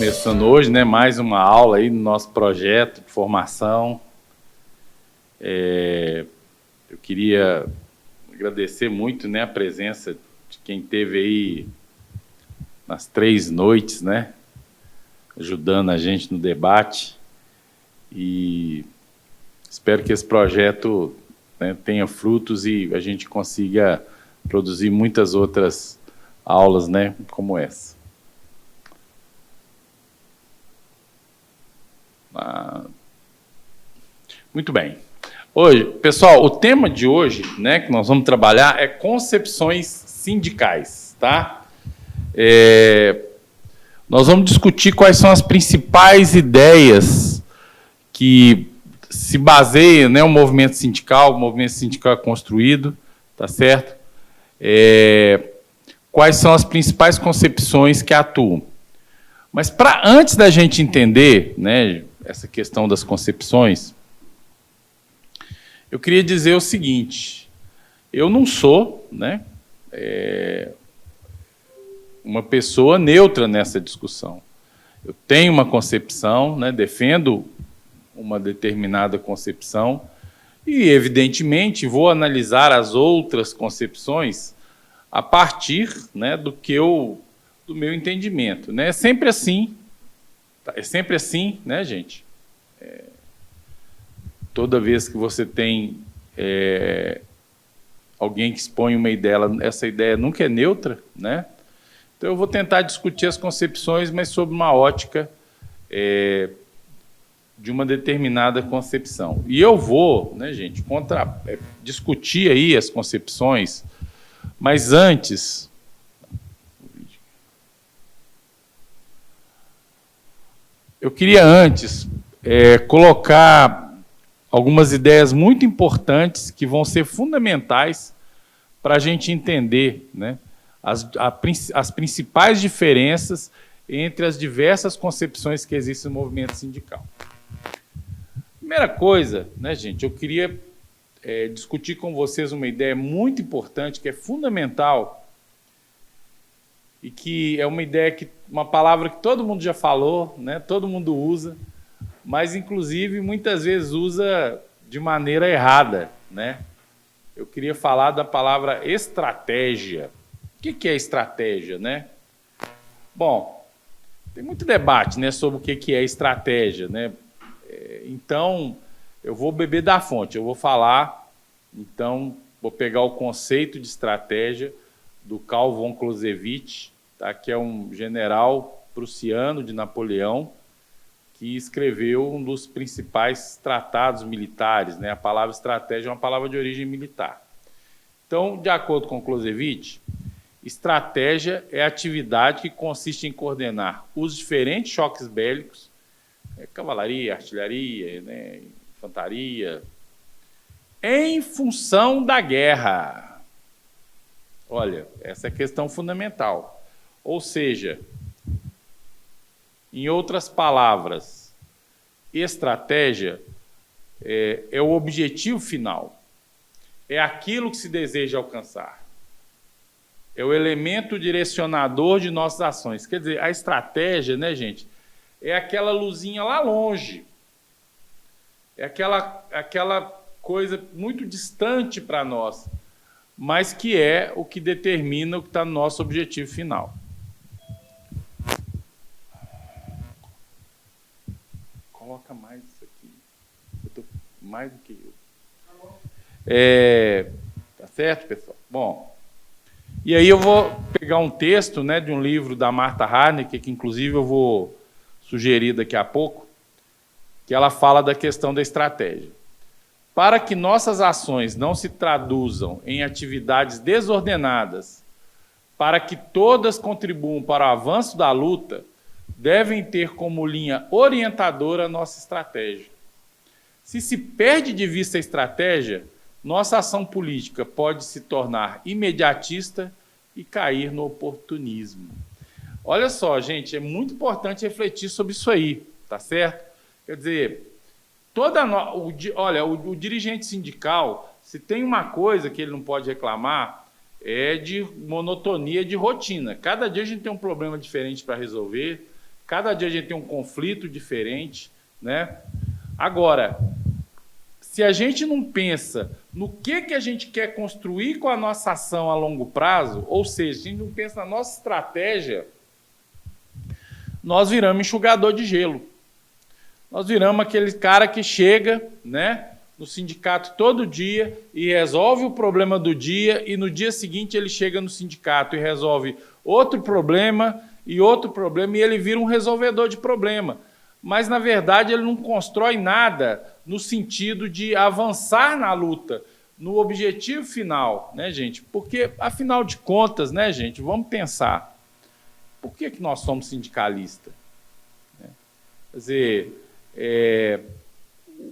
Começando hoje, né, mais uma aula aí no nosso projeto de formação. Eu queria agradecer muito, né, a presença de quem esteve aí nas 3 noites, né, ajudando a gente no debate. E espero que esse projeto, né, tenha frutos e a gente consiga produzir muitas outras aulas, né, como essa. Muito bem. Hoje, pessoal, o tema de hoje, né, que nós vamos trabalhar é concepções sindicais, tá? Nós vamos discutir quais são as principais ideias que se baseiam, né, o movimento sindical é construído, tá certo? Quais são as principais concepções que atuam. Mas antes da gente entender, né, essa questão das concepções, eu queria dizer o seguinte: eu não sou, né, uma pessoa neutra nessa discussão. Eu tenho uma concepção, né, defendo uma determinada concepção e, evidentemente, vou analisar as outras concepções a partir, né, do meu entendimento, né? É sempre assim, né, gente? Toda vez que você tem alguém que expõe uma ideia, essa ideia nunca é neutra, né? Então eu vou tentar discutir as concepções, mas sob uma ótica de uma determinada concepção. E eu vou, né, gente, discutir aí as concepções, mas antes... Eu queria antes colocar algumas ideias muito importantes que vão ser fundamentais para a gente entender, né, as principais diferenças entre as diversas concepções que existem no movimento sindical. Primeira coisa, né, gente, eu queria discutir com vocês uma ideia muito importante, que é fundamental, e que é uma palavra que todo mundo já falou, né? Todo mundo usa, mas, inclusive, muitas vezes usa de maneira errada, né? Eu queria falar da palavra estratégia. O que é estratégia, né? Bom, tem muito debate, né, sobre o que é estratégia, né? Então, eu vou beber da fonte, eu vou falar, então, vou pegar o conceito de estratégia do Karl von Clausewitz, tá, que é um general prussiano de Napoleão, que escreveu um dos principais tratados militares, né? A palavra estratégia é uma palavra de origem militar. Então, de acordo com Clausewitz, estratégia é a atividade que consiste em coordenar os diferentes choques bélicos, cavalaria, artilharia, né, infantaria, em função da guerra. Olha, essa é a questão fundamental. Ou seja, em outras palavras, estratégia é o objetivo final, é aquilo que se deseja alcançar, é o elemento direcionador de nossas ações. Quer dizer, a estratégia, né, gente, é aquela luzinha lá longe, é aquela coisa muito distante para nós, mas que é o que determina o que está no nosso objetivo final. Coloca mais isso aqui. Eu tô mais do que eu. Tá certo, pessoal? Bom, e aí eu vou pegar um texto, né, de um livro da Martha Harnecker, que inclusive eu vou sugerir daqui a pouco, que ela fala da questão da estratégia. Para que nossas ações não se traduzam em atividades desordenadas, para que todas contribuam para o avanço da luta, devem ter como linha orientadora a nossa estratégia. Se se perde de vista a estratégia, nossa ação política pode se tornar imediatista e cair no oportunismo. Olha só, gente, é muito importante refletir sobre isso aí, tá certo? Quer dizer, o dirigente sindical, se tem uma coisa que ele não pode reclamar, é de monotonia, de rotina. Cada dia a gente tem um problema diferente para resolver, Cada dia a gente tem um conflito diferente, né? Agora, se a gente não pensa no que a gente quer construir com a nossa ação a longo prazo, ou seja, se a gente não pensa na nossa estratégia, nós viramos enxugador de gelo. Nós viramos aquele cara que chega, né, no sindicato todo dia e resolve o problema do dia, e no dia seguinte ele chega no sindicato e resolve outro problema, e ele vira um resolvedor de problema. Mas, na verdade, ele não constrói nada no sentido de avançar na luta, no objetivo final, né, gente? Porque, afinal de contas, né, gente, vamos pensar, por que nós somos sindicalistas? Quer dizer,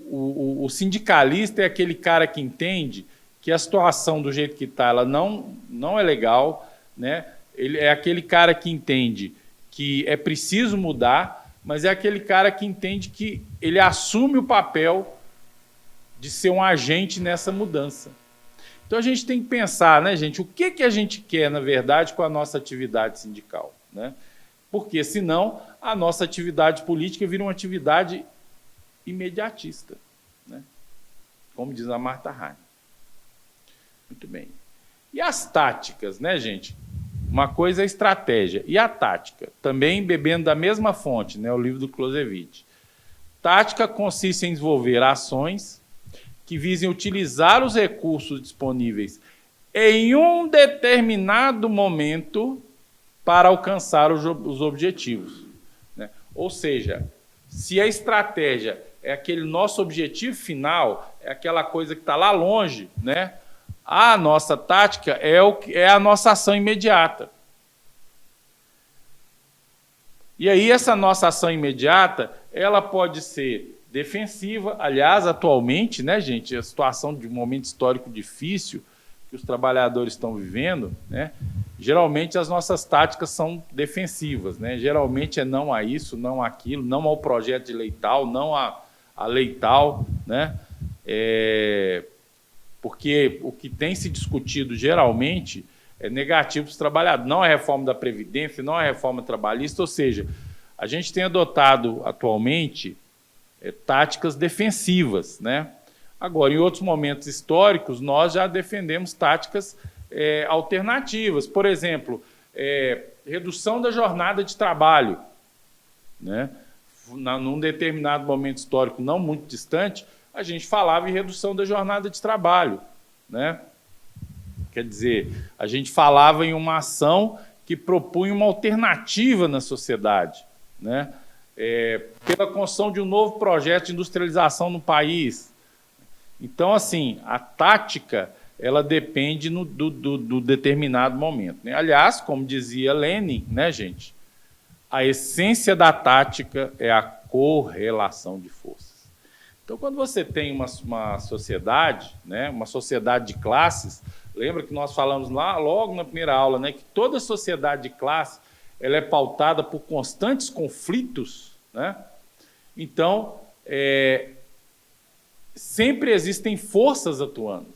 o sindicalista é aquele cara que entende que a situação do jeito que está, ela não é legal, né? Ele é aquele cara que entende que é preciso mudar, mas é aquele cara que entende que ele assume o papel de ser um agente nessa mudança. Então a gente tem que pensar, né, gente, o que a gente quer, na verdade, com a nossa atividade sindical, né? Porque, senão, a nossa atividade política vira uma atividade imediatista, né? Como diz a Martha Hahn. Muito bem. E as táticas, né, gente? Uma coisa é a estratégia. E a tática? Também bebendo da mesma fonte, né, o livro do Clausewitz. Tática consiste em desenvolver ações que visem utilizar os recursos disponíveis em um determinado momento para alcançar os objetivos, né? Ou seja, se a estratégia é aquele nosso objetivo final, é aquela coisa que está lá longe, né? A nossa tática é a nossa ação imediata. E aí essa nossa ação imediata, ela pode ser defensiva. Aliás, atualmente, né, gente, a situação de um momento histórico difícil que os trabalhadores estão vivendo, né, geralmente as nossas táticas são defensivas, né? Geralmente é não a isso, não aquilo, não ao projeto de lei tal, não a lei tal, né? Porque o que tem se discutido geralmente é negativo para os trabalhadores, não é a reforma da Previdência, não é a reforma trabalhista, ou seja, a gente tem adotado atualmente táticas defensivas, né? Agora, em outros momentos históricos, nós já defendemos táticas alternativas. Por exemplo, redução da jornada de trabalho, né? Num determinado momento histórico não muito distante, a gente falava em redução da jornada de trabalho, né? Quer dizer, a gente falava em uma ação que propunha uma alternativa na sociedade, né? Pela construção de um novo projeto de industrialização no país. Então, assim, a tática, ela depende do determinado momento, né? Aliás, como dizia Lenin, né, gente? A essência da tática é a correlação de forças. Então, quando você tem uma sociedade, né, uma sociedade de classes, lembra que nós falamos lá logo na primeira aula, né, que toda sociedade de classe ela é pautada por constantes conflitos, né? Então, sempre existem forças atuando.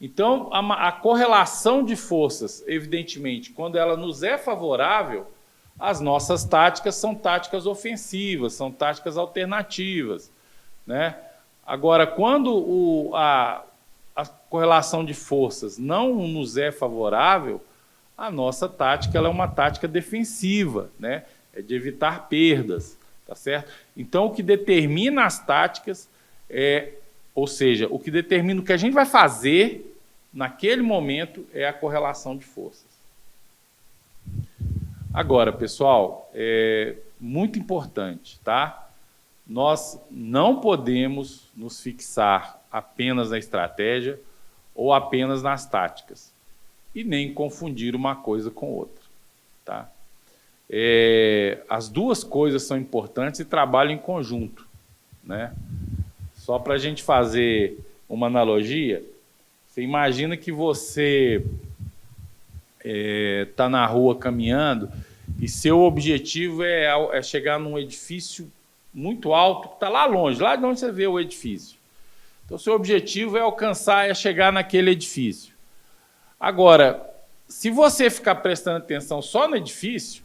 Então, a correlação de forças, evidentemente, quando ela nos é favorável, as nossas táticas são táticas ofensivas, são táticas alternativas, né? Agora, quando a correlação de forças não nos é favorável, a nossa tática ela é uma tática defensiva, né? É de evitar perdas, tá certo? Então, o que determina as táticas ou seja, o que determina o que a gente vai fazer naquele momento é a correlação de forças. Agora, pessoal, é muito importante, tá? Nós não podemos nos fixar apenas na estratégia ou apenas nas táticas e nem confundir uma coisa com outra, tá? As duas coisas são importantes e trabalham em conjunto, né? Só para a gente fazer uma analogia, você imagina que você está na rua caminhando e seu objetivo é chegar num edifício muito alto, que está lá longe, lá de onde você vê o edifício. Então, seu objetivo é chegar naquele edifício. Agora, se você ficar prestando atenção só no edifício,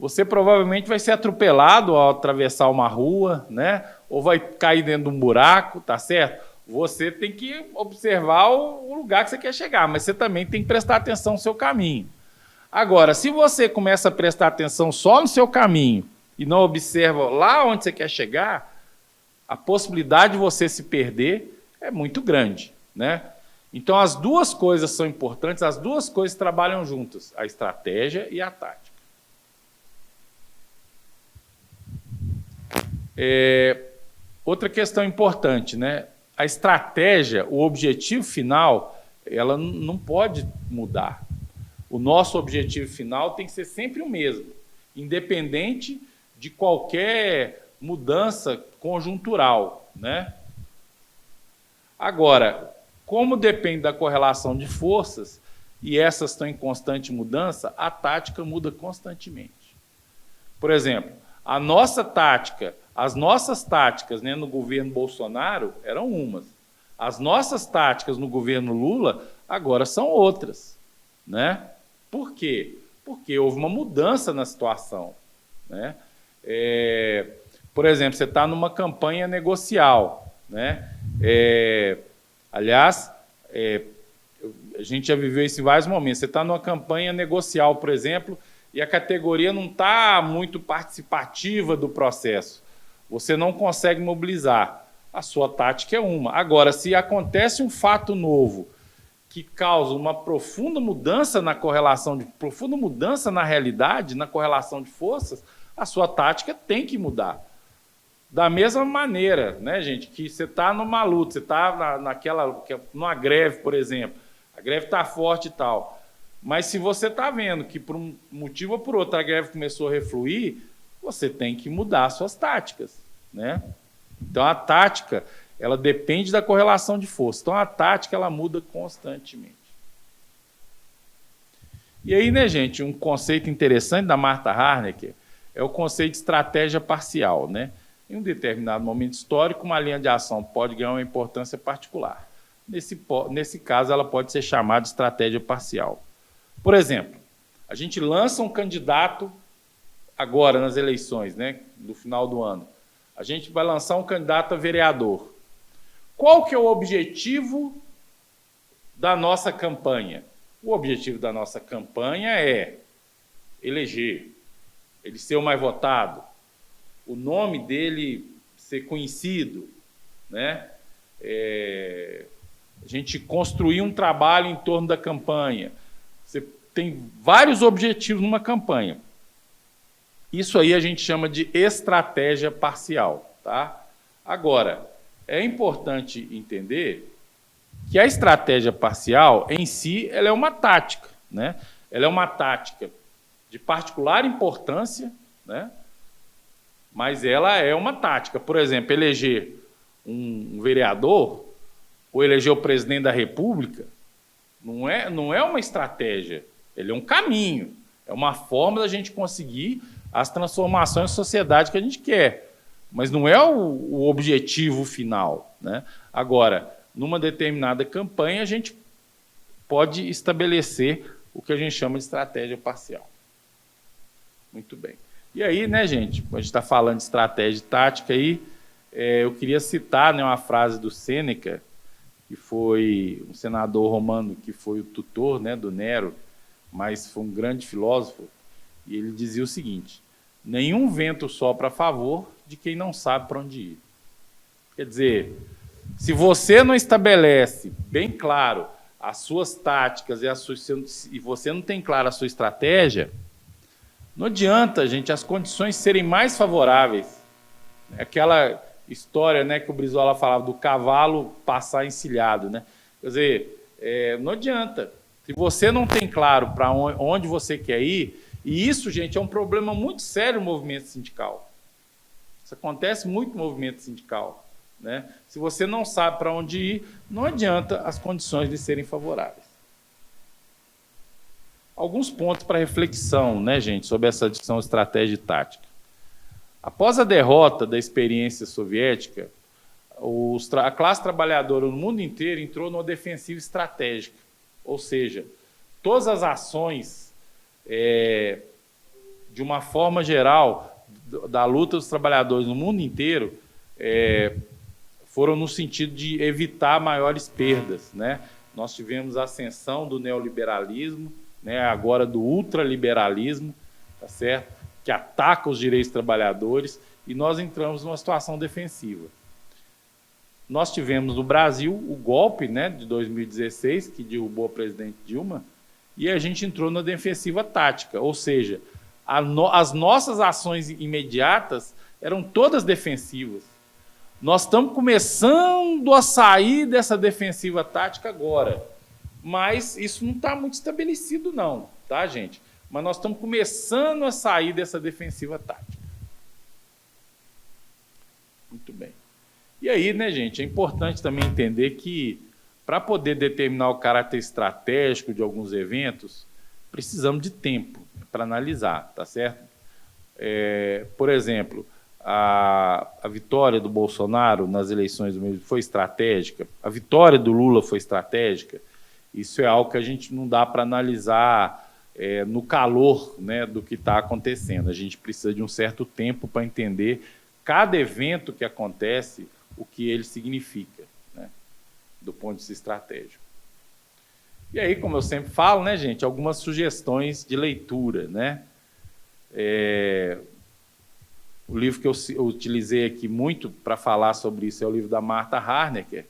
você provavelmente vai ser atropelado ao atravessar uma rua, né? Ou vai cair dentro de um buraco, tá certo? Você tem que observar o lugar que você quer chegar, mas você também tem que prestar atenção no seu caminho. Agora, se você começa a prestar atenção só no seu caminho e não observa lá onde você quer chegar, a possibilidade de você se perder é muito grande, né? Então, as duas coisas são importantes, as duas coisas trabalham juntas, a estratégia e a tática. Outra questão importante, né? A estratégia, o objetivo final, ela não pode mudar. O nosso objetivo final tem que ser sempre o mesmo, independente de qualquer mudança conjuntural, né? Agora, como depende da correlação de forças, e essas estão em constante mudança, a tática muda constantemente. Por exemplo, a nossa tática, as nossas táticas, né, no governo Bolsonaro eram umas. As nossas táticas no governo Lula agora são outras, né? Por quê? Porque houve uma mudança na situação, né? Por exemplo, você está numa campanha negocial, né? Aliás, a gente já viveu isso em vários momentos. Você está numa campanha negocial, por exemplo, e a categoria não está muito participativa do processo. Você não consegue mobilizar. A sua tática é uma. Agora, se acontece um fato novo que causa uma profunda mudança na correlação, profunda mudança na realidade, na correlação de forças, a sua tática tem que mudar. Da mesma maneira, né, gente, que você está numa luta, você está numa greve, por exemplo, a greve está forte e tal, mas se você está vendo que por um motivo ou por outro a greve começou a refluir, você tem que mudar as suas táticas, né? Então a tática, ela depende da correlação de força. Então a tática, ela muda constantemente. E aí, né, gente, um conceito interessante da Martha Harnecker é o conceito de estratégia parcial, né? Em um determinado momento histórico, uma linha de ação pode ganhar uma importância particular. Nesse caso, ela pode ser chamada de estratégia parcial. Por exemplo, a gente lança um candidato agora nas eleições, né, do final do ano. A gente vai lançar um candidato a vereador. Qual que é o objetivo da nossa campanha? O objetivo da nossa campanha é eleger, ele ser o mais votado, o nome dele ser conhecido, né? A gente construir um trabalho em torno da campanha. Você tem vários objetivos numa campanha. Isso aí a gente chama de estratégia parcial, tá? Agora, é importante entender que a estratégia parcial, em si, ela é uma tática, né? Ela é uma tática de particular importância, né? Mas ela é uma tática. Por exemplo, eleger um vereador ou eleger o presidente da República não é uma estratégia, ele é um caminho, é uma forma da gente conseguir as transformações na sociedade que a gente quer, mas não é o objetivo final, né? Agora, numa determinada campanha, a gente pode estabelecer o que a gente chama de estratégia parcial. Muito bem. E aí, né, gente, a gente está falando de estratégia e tática aí, eu queria citar, né, uma frase do Sêneca, que foi um senador romano que foi o tutor, né, do Nero, mas foi um grande filósofo, e ele dizia o seguinte: nenhum vento sopra a favor de quem não sabe para onde ir. Quer dizer, se você não estabelece bem claro as suas táticas e você não tem clara a sua estratégia, não adianta, gente, as condições serem mais favoráveis. Aquela história, né, que o Brizola falava do cavalo passar encilhado, né? Quer dizer, não adianta. Se você não tem claro para onde você quer ir, e isso, gente, é um problema muito sério no movimento sindical. Isso acontece muito no movimento sindical, né? Se você não sabe para onde ir, não adianta as condições de serem favoráveis. Alguns pontos para reflexão, né, gente, sobre essa discussão estratégia e tática. Após a derrota da experiência soviética, a classe trabalhadora no mundo inteiro entrou numa defensiva estratégica, ou seja, todas as ações de uma forma geral, da luta dos trabalhadores no mundo inteiro, foram no sentido de evitar maiores perdas, né? Nós tivemos a ascensão do neoliberalismo, né, agora do ultraliberalismo, tá certo? Que ataca os direitos dos trabalhadores, e nós entramos numa situação defensiva. Nós tivemos no Brasil o golpe, né, de 2016, que derrubou a presidente Dilma, e a gente entrou na defensiva tática, ou seja, as nossas ações imediatas eram todas defensivas. Nós estamos começando a sair dessa defensiva tática agora, mas isso não está muito estabelecido não, tá, gente? Mas nós estamos começando a sair dessa defensiva tática. Muito bem. E aí, né, gente, é importante também entender que, para poder determinar o caráter estratégico de alguns eventos, precisamos de tempo para analisar, tá certo? Por exemplo, a vitória do Bolsonaro nas eleições foi estratégica, a vitória do Lula foi estratégica. Isso é algo que a gente não dá para analisar no calor, né, do que está acontecendo. A gente precisa de um certo tempo para entender cada evento que acontece, o que ele significa, né, do ponto de vista estratégico. E aí, como eu sempre falo, né, gente, algumas sugestões de leitura, né? O livro que eu utilizei aqui muito para falar sobre isso é o livro da Martha Harnecker.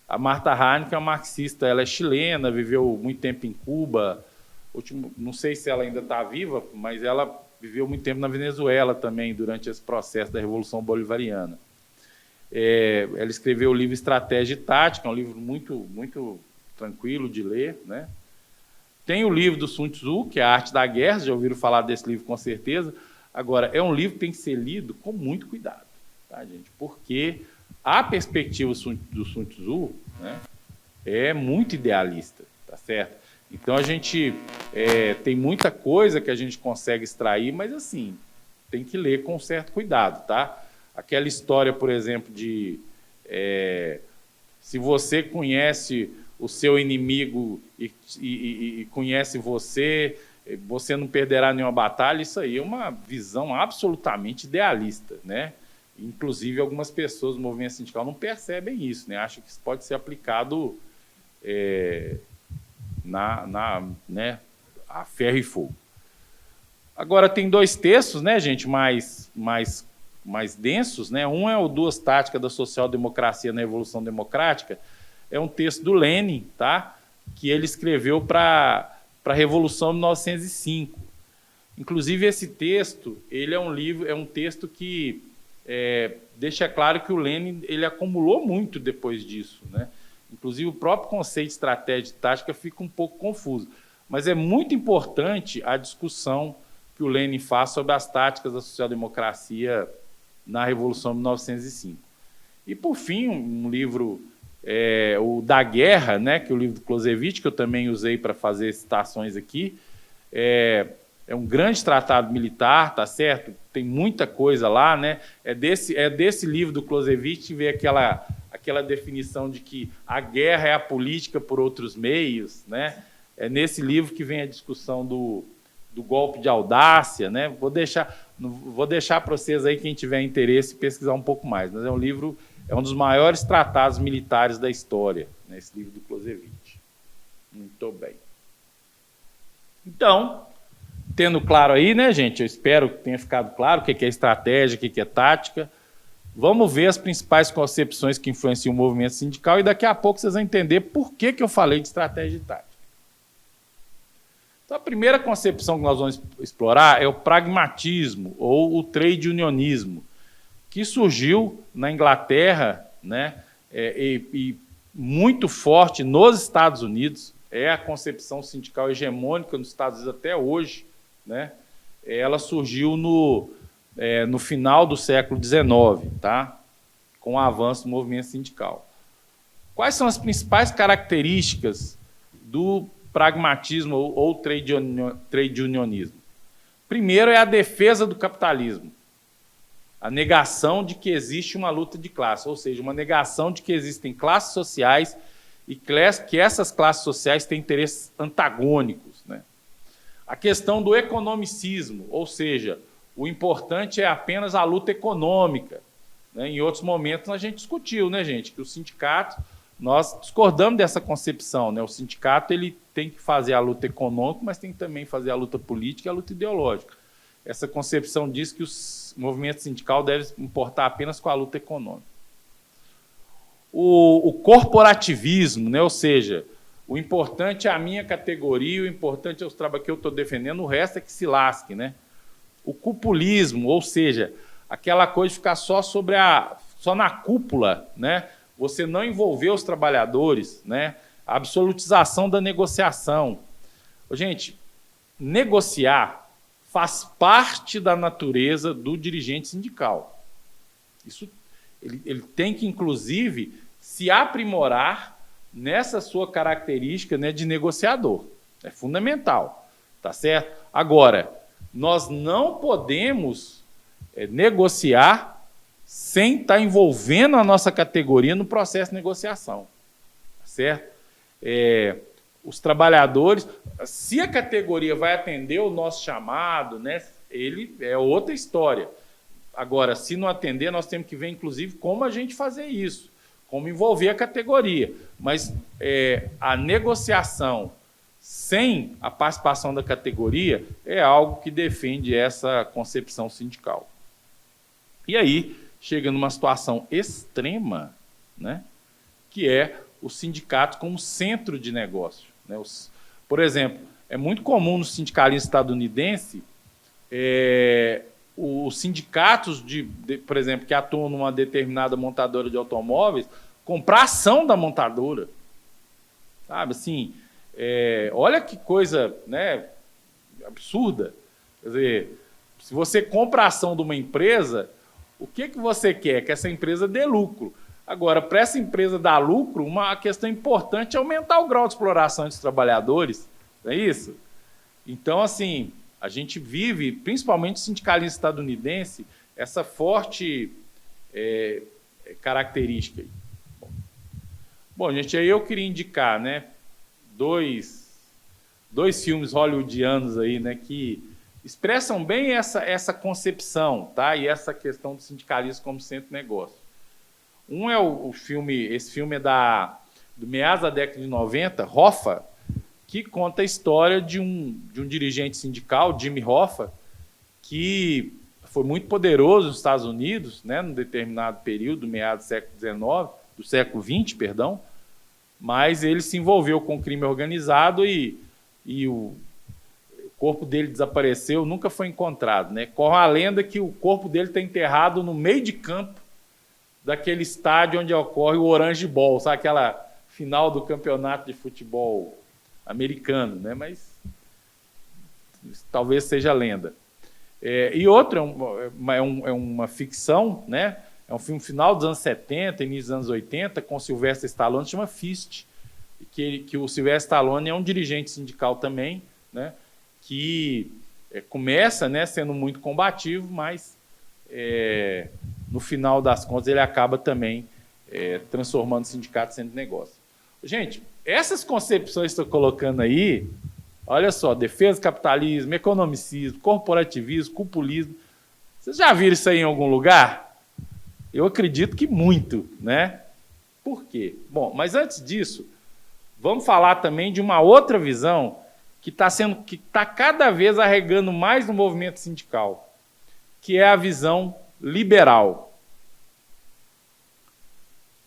A Martha Harnecker é uma marxista, ela é chilena, viveu muito tempo em Cuba, não sei se ela ainda está viva, mas ela viveu muito tempo na Venezuela também, durante esse processo da Revolução Bolivariana. Ela escreveu o livro Estratégia e Tática, é um livro muito tranquilo de ler, né? Tem o livro do Sun Tzu, que é A Arte da Guerra, já ouviram falar desse livro com certeza. Agora, é um livro que tem que ser lido com muito cuidado, tá, gente? Porque a perspectiva do Sun Tzu, né, é muito idealista, tá certo? Então, a gente tem muita coisa que a gente consegue extrair, mas, assim, tem que ler com certo cuidado, tá? Aquela história, por exemplo, de se você conhece o seu inimigo e conhece você, você não perderá nenhuma batalha, isso aí é uma visão absolutamente idealista, né? Inclusive, algumas pessoas do movimento sindical não percebem isso, né? Acham que isso pode ser aplicado né, a ferro e fogo. Agora, tem dois textos, né, gente, mais densos, né? Um é o Duas Táticas da Social-Democracia na Revolução Democrática, é um texto do Lenin, tá? Que ele escreveu para a Revolução de 1905. Inclusive, esse texto, ele é um texto que deixa claro que o Lenin ele acumulou muito depois disso, né? Inclusive, o próprio conceito de estratégia e tática fica um pouco confuso. Mas é muito importante a discussão que o Lenin faz sobre as táticas da social-democracia na Revolução de 1905. E, por fim, um livro, o Da Guerra, né, que é o livro do Clausewitz, que eu também usei para fazer citações aqui, é um grande tratado militar, tá certo? Tem muita coisa lá, né? É desse livro do Clausewitz que vem aquela definição de que a guerra é a política por outros meios, né? É nesse livro que vem a discussão do golpe de audácia, né? Vou deixar para vocês aí, quem tiver interesse, pesquisar um pouco mais. Mas é um dos maiores tratados militares da história, né? Esse livro do Clausewitz. Muito bem. Então, tendo claro aí, né, gente? Eu espero que tenha ficado claro o que é estratégia, o que é tática. Vamos ver as principais concepções que influenciam o movimento sindical e daqui a pouco vocês vão entender por que eu falei de estratégia e tática. Então, a primeira concepção que nós vamos explorar é o pragmatismo ou o trade unionismo, que surgiu na Inglaterra, né, e muito forte nos Estados Unidos. É a concepção sindical hegemônica nos Estados Unidos até hoje, né? Ela surgiu no final do século XIX, tá? Com o avanço do movimento sindical. Quais são as principais características do pragmatismo ou trade unionismo? Primeiro é a defesa do capitalismo, a negação de que existe uma luta de classe, ou seja, uma negação de que existem classes sociais e que essas classes sociais têm interesses antagônicos, né? A questão do economicismo, ou seja, o importante é apenas a luta econômica, né? Em outros momentos a gente discutiu, né, gente, que o sindicato, nós discordamos dessa concepção, né? O sindicato ele tem que fazer a luta econômica, mas tem que também fazer a luta política e a luta ideológica. Essa concepção diz que o movimento sindical deve importar apenas com a luta econômica. O corporativismo, né? Ou seja, o importante é a minha categoria, o importante é os trabalhos que eu estou defendendo, o resto é que se lasque, né? O cupulismo, ou seja, aquela coisa de ficar só na cúpula, né? Você não envolver os trabalhadores, né? A absolutização da negociação. Gente, negociar faz parte da natureza do dirigente sindical. Isso, ele tem que, inclusive, se aprimorar nessa sua característica, né, de negociador. É fundamental, tá certo? Agora, nós não podemos negociar sem estar envolvendo a nossa categoria no processo de negociação, tá certo? Os trabalhadores, se a categoria vai atender o nosso chamado, né, ele é outra história. Agora, se não atender, nós temos que ver, inclusive, como a gente fazer isso, como envolver a categoria. Mas a negociação sem a participação da categoria é algo que defende essa concepção sindical. E aí chega numa situação extrema, né, que é o sindicato como centro de negócio, né? Por exemplo, é muito comum no sindicalismo estadunidense os sindicatos, por exemplo, que atuam numa determinada montadora de automóveis, comprar ação da montadora. Sabe, assim, olha que coisa, né, absurda. Quer dizer, se você compra a ação de uma empresa, o que você quer? Que essa empresa dê lucro. Agora, para essa empresa dar lucro, uma questão importante é aumentar o grau de exploração dos trabalhadores, não é isso? Então, assim, a gente vive, principalmente o sindicalismo estadunidense, essa forte característica. Bom, gente, aí eu queria indicar, né, dois filmes hollywoodianos aí, né, que expressam bem essa concepção, tá? E essa questão do sindicalismo como centro de negócio. Um é esse filme é do meados da década de 90, Hoffa, que conta a história de um dirigente sindical, Jimmy Hoffa, que foi muito poderoso nos Estados Unidos, né, num determinado período, meados do século XIX, do século XX, perdão, mas ele se envolveu com o crime organizado e o corpo dele desapareceu, nunca foi encontrado, né? Corre a lenda que o corpo dele está enterrado no meio de campo daquele estádio onde ocorre o Orange Bowl, sabe, aquela final do campeonato de futebol americano, né? Mas talvez seja lenda. E outro é uma ficção, né? É um filme final dos anos 70, início dos anos 80, com Sylvester Stallone, se chama Fist, que o Sylvester Stallone é um dirigente sindical também, né? Que começa, né, sendo muito combativo, mas no final das contas ele acaba também transformando o sindicato em centro de negócio. Gente, essas concepções que estou colocando aí, olha só, defesa do capitalismo, economicismo, corporativismo, cupulismo, vocês já viram isso aí em algum lugar? Eu acredito que muito, né? Por quê? Bom, mas antes disso, vamos falar também de uma outra visão que está cada vez arregando mais no movimento sindical, que é a visão liberal.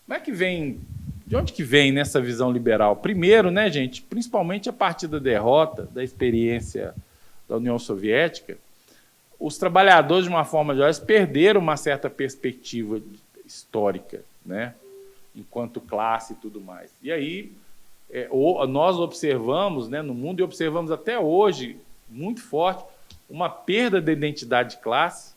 Como é que vem? De onde que vem nessa visão liberal? Primeiro, né, gente, principalmente a partir da derrota, da experiência da União Soviética, os trabalhadores, de uma forma geral, perderam uma certa perspectiva histórica, né, enquanto classe e tudo mais. E aí nós observamos, né, no mundo, e observamos até hoje, muito forte, uma perda da identidade de classe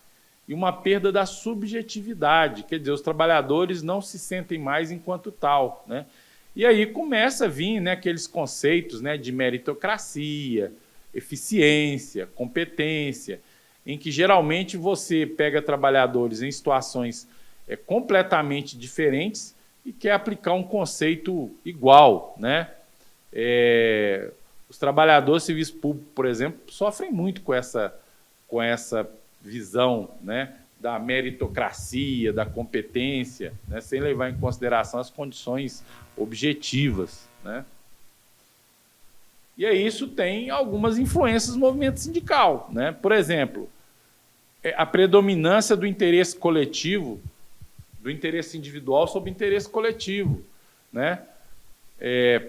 e uma perda da subjetividade. Quer dizer, os trabalhadores não se sentem mais enquanto tal, né? E aí começa a vir, né, aqueles conceitos, né, de meritocracia, eficiência, competência, em que geralmente você pega trabalhadores em situações completamente diferentes e quer aplicar um conceito igual, né? Os trabalhadores do serviço público, por exemplo, sofrem muito com essa visão, né, da meritocracia, da competência, né, sem levar em consideração as condições objetivas, né? E aí isso tem algumas influências no movimento sindical, né? Por exemplo, a predominância do interesse coletivo, do interesse individual sobre o interesse coletivo, né?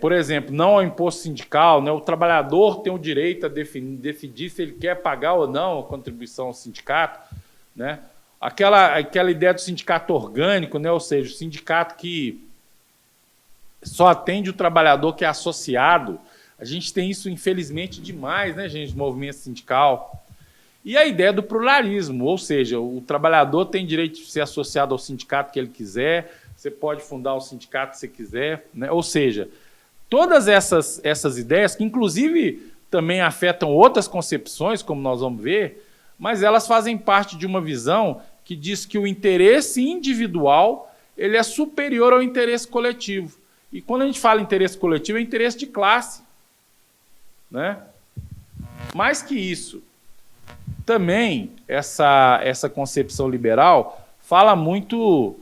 Por exemplo, não ao imposto sindical, né? O trabalhador tem o direito a decidir se ele quer pagar ou não a contribuição ao sindicato, né? Aquela ideia do sindicato orgânico, né? Ou seja, o sindicato que só atende o trabalhador que é associado. A gente tem isso, infelizmente, demais, né, gente, no movimento sindical. E a ideia do pluralismo, ou seja, o trabalhador tem direito de ser associado ao sindicato que ele quiser, você pode fundar o sindicato se quiser, né? Ou seja, todas essas ideias, que inclusive também afetam outras concepções, como nós vamos ver, mas elas fazem parte de uma visão que diz que o interesse individual ele é superior ao interesse coletivo. E quando a gente fala em interesse coletivo, é interesse de classe, né? Mais que isso, também essa concepção liberal fala muito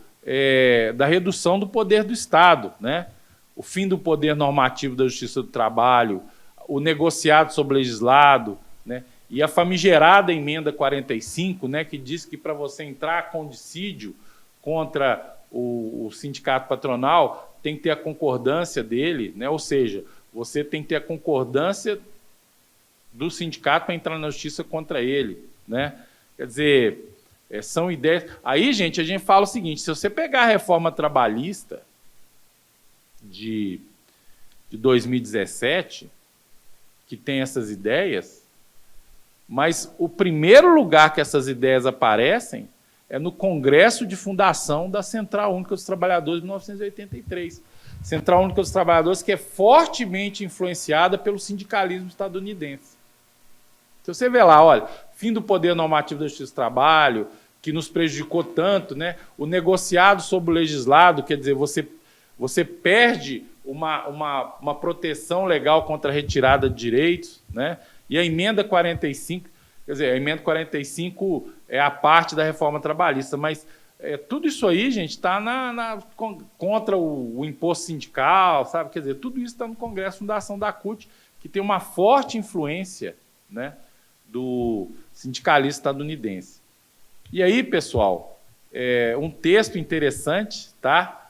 da redução do poder do Estado, né? O fim do poder normativo da Justiça do Trabalho, o negociado sobre o legislado, né? E a famigerada emenda 45, né, que diz que para você entrar com dissídio contra o sindicato patronal tem que ter a concordância dele, né? Ou seja, você tem que ter a concordância do sindicato para entrar na justiça contra ele, né? Quer dizer, são ideias... Aí, gente, a gente fala o seguinte, se você pegar a reforma trabalhista de 2017, que tem essas ideias, mas o primeiro lugar que essas ideias aparecem é no Congresso de Fundação da Central Única dos Trabalhadores de 1983. Central Única dos Trabalhadores que é fortemente influenciada pelo sindicalismo estadunidense. Se você vê lá, olha, fim do poder normativo da Justiça do Trabalho, que nos prejudicou tanto, né? O negociado sobre o legislado, quer dizer, você perde uma proteção legal contra a retirada de direitos, né? E a emenda 45, quer dizer, a emenda 45 é a parte da reforma trabalhista, mas tudo isso aí, gente, está contra o imposto sindical, sabe? Quer dizer, tudo isso está no Congresso Fundação da CUT, que tem uma forte influência, né, do sindicalista estadunidense. E aí, pessoal, um texto interessante, tá?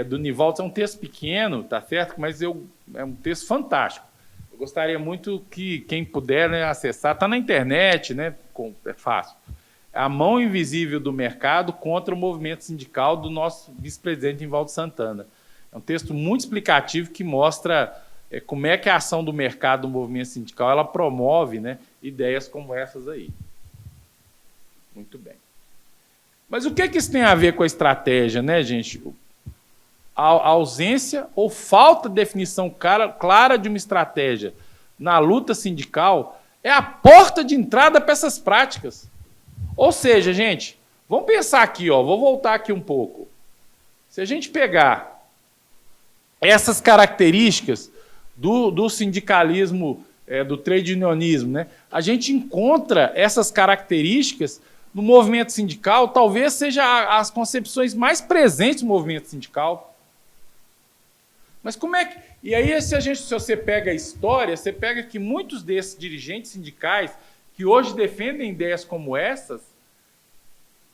Do Nivaldo, é um texto pequeno, tá certo? Mas é um texto fantástico. Eu gostaria muito que quem puder, né, acessar, está na internet, né? É fácil. A mão invisível do mercado contra o movimento sindical do nosso vice-presidente Nivaldo Santana. É um texto muito explicativo que mostra como é que a ação do mercado do movimento sindical ela promove, né, ideias como essas aí. Muito bem. Mas o que isso tem a ver com a estratégia, né, gente? A ausência ou falta de definição clara de uma estratégia na luta sindical é a porta de entrada para essas práticas. Ou seja, gente, vamos pensar aqui, ó, vou voltar aqui um pouco. Se a gente pegar essas características do sindicalismo, do trade unionismo, né, a gente encontra essas características no movimento sindical, talvez seja as concepções mais presentes no movimento sindical. Mas como é que... E aí, se você pega a história, você pega que muitos desses dirigentes sindicais que hoje defendem ideias como essas,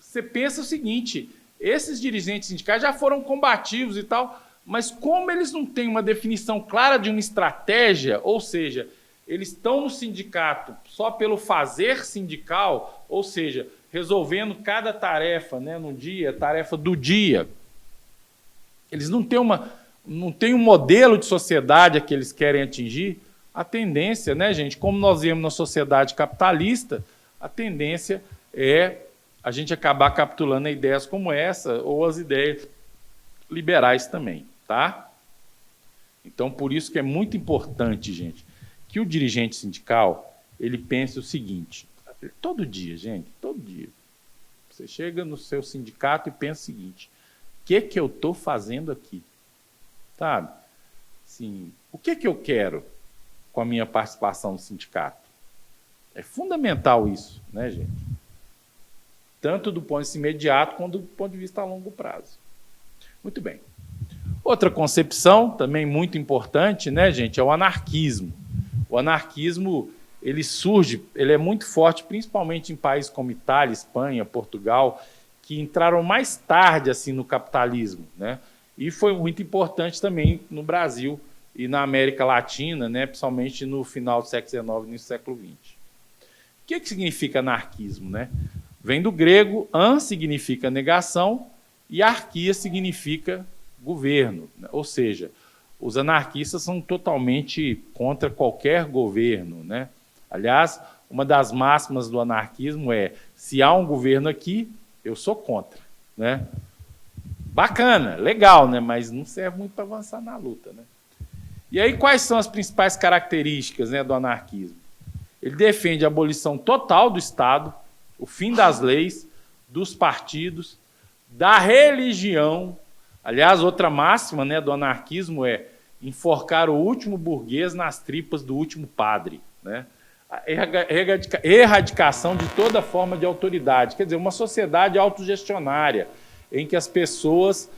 você pensa o seguinte, esses dirigentes sindicais já foram combativos e tal, mas como eles não têm uma definição clara de uma estratégia, ou seja, eles estão no sindicato só pelo fazer sindical, ou seja, resolvendo cada tarefa, né, no dia, tarefa do dia, eles não têm um modelo de sociedade a que eles querem atingir. A tendência, né, gente, como nós vemos na sociedade capitalista, a tendência é a gente acabar capitulando a ideias como essa ou as ideias liberais também, tá? Então, por isso que é muito importante, gente, que o dirigente sindical ele pense o seguinte, todo dia, gente, todo dia, você chega no seu sindicato e pensa o seguinte, o que eu estou fazendo aqui? Sabe? Assim, o que eu quero? com a minha participação no sindicato. É fundamental isso, né, gente? Tanto do ponto de vista imediato, quanto do ponto de vista a longo prazo. Muito bem. Outra concepção, também muito importante, né, gente, é o anarquismo. O anarquismo, ele surge, ele é muito forte, principalmente em países como Itália, Espanha, Portugal, que entraram mais tarde assim no capitalismo, né? E foi muito importante também no Brasil e na América Latina, né, principalmente no final do século XIX e no século XX. O que significa anarquismo, né? Vem do grego, an significa negação e arquia significa governo, né? Ou seja, os anarquistas são totalmente contra qualquer governo, né? Aliás, uma das máximas do anarquismo é: se há um governo aqui, eu sou contra, né? Bacana, legal, né? Mas não serve muito para avançar na luta, né? E aí, quais são as principais características, né, do anarquismo? Ele defende a abolição total do Estado, o fim das leis, dos partidos, da religião. Aliás, outra máxima, né, do anarquismo é enforcar o último burguês nas tripas do último padre, né? A erradicação de toda forma de autoridade. Quer dizer, uma sociedade autogestionária, em que as pessoas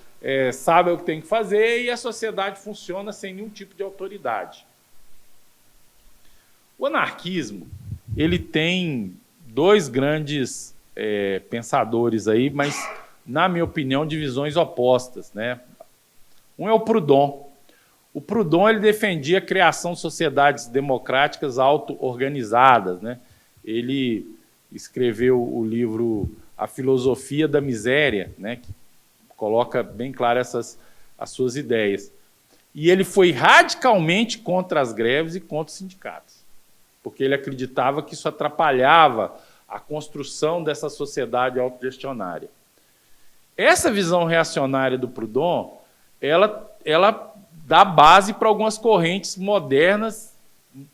sabem o que tem que fazer e a sociedade funciona sem nenhum tipo de autoridade. O anarquismo, ele tem dois grandes pensadores aí, mas, na minha opinião, de visões opostas, né? Um é o Proudhon. O Proudhon, ele defendia a criação de sociedades democráticas auto-organizadas, né? Ele escreveu o livro A Filosofia da Miséria, né, que coloca bem claras as suas ideias. E ele foi radicalmente contra as greves e contra os sindicatos, porque ele acreditava que isso atrapalhava a construção dessa sociedade autogestionária. Essa visão reacionária do Proudhon, ela dá base para algumas correntes modernas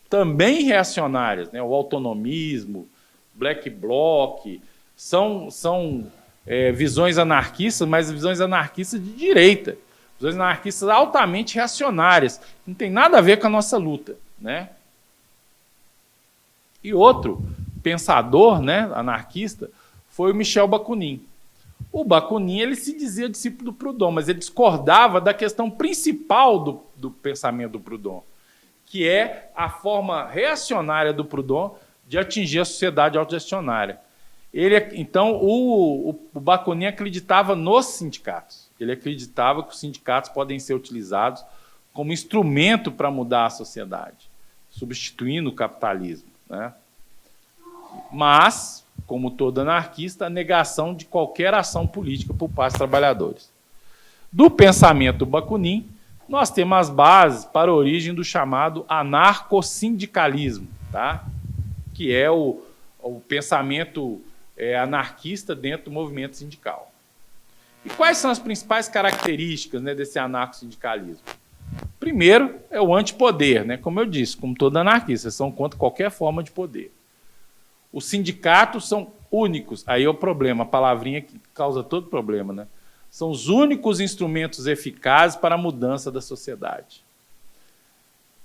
também reacionárias, né? O autonomismo, Black Bloc, são visões anarquistas, mas visões anarquistas de direita, visões anarquistas altamente reacionárias, não tem nada a ver com a nossa luta, né? E outro pensador, né, anarquista, foi o Michel Bakunin. O Bakunin, ele se dizia discípulo do Proudhon, mas ele discordava da questão principal do pensamento do Proudhon, que é a forma reacionária do Proudhon de atingir a sociedade autogestionária. Então, o Bakunin acreditava nos sindicatos. Ele acreditava que os sindicatos podem ser utilizados como instrumento para mudar a sociedade, substituindo o capitalismo, né? Mas, como todo anarquista, a negação de qualquer ação política por parte dos trabalhadores. Do pensamento do Bakunin, nós temos as bases para a origem do chamado anarcossindicalismo, tá? Que é o pensamento anarquista dentro do movimento sindical. E quais são as principais características, né, desse anarcossindicalismo? Primeiro, é o antipoder, né? Como eu disse, como todo anarquista, são contra qualquer forma de poder. Os sindicatos são únicos, aí é o problema, a palavrinha que causa todo problema, né? São os únicos instrumentos eficazes para a mudança da sociedade.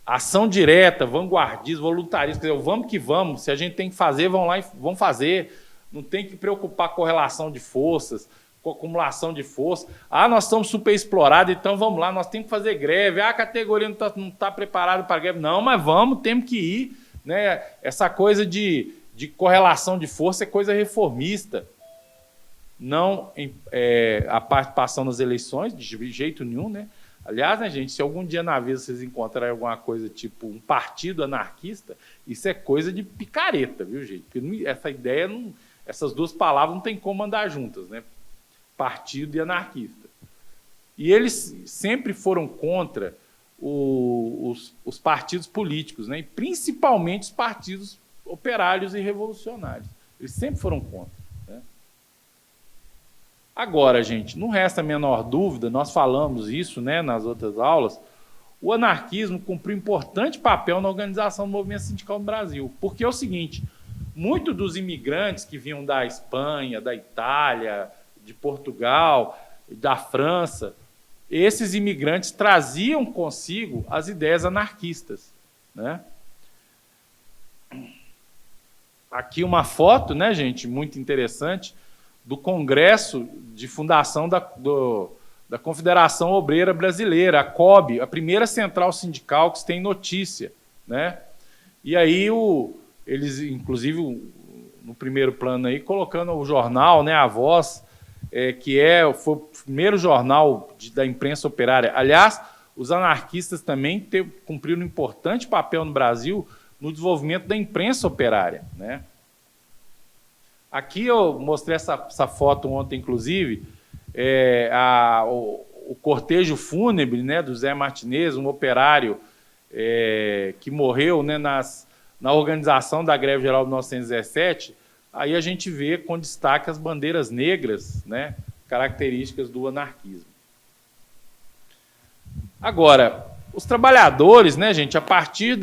Ação direta, vanguardismo, voluntarismo, quer dizer, vamos que vamos, se a gente tem que fazer, vão lá e vão fazer, não tem que preocupar com correlação de forças, com acumulação de força. Ah, nós estamos superexplorados, então vamos lá, nós temos que fazer greve. Ah, a categoria não está preparada para a greve. Não, mas vamos, temos que ir, né? Essa coisa de correlação de força é coisa reformista. Não a participação nas eleições, de jeito nenhum, né? Aliás, né, gente, se algum dia na vida vocês encontrarem alguma coisa tipo um partido anarquista, isso é coisa de picareta, viu, gente? Porque essa ideia, essas duas palavras não tem como andar juntas, né? Partido e anarquista. E eles sempre foram contra os partidos políticos, né? E principalmente os partidos operários e revolucionários. Eles sempre foram contra, né? Agora, gente, não resta a menor dúvida, nós falamos isso, né, nas outras aulas, o anarquismo cumpriu um importante papel na organização do movimento sindical no Brasil. Porque é o seguinte, muitos dos imigrantes que vinham da Espanha, da Itália, de Portugal, da França, esses imigrantes traziam consigo as ideias anarquistas, né? aqui uma foto, né, gente, muito interessante, do Congresso de Fundação da Confederação Obreira Brasileira, a COB, a primeira central sindical que se tem notícia, né? E aí eles, inclusive, no primeiro plano aí, colocando o jornal, né, a Voz, que foi o primeiro jornal da imprensa operária. Aliás, os anarquistas também cumpriram um importante papel no Brasil no desenvolvimento da imprensa operária, né? Aqui eu mostrei essa foto ontem, inclusive, o cortejo fúnebre, né, do Zé Martinez, um operário que morreu, né, na organização da Greve Geral de 1917. Aí a gente vê com destaque as bandeiras negras, né, características do anarquismo. Agora, os trabalhadores, né, gente, a partir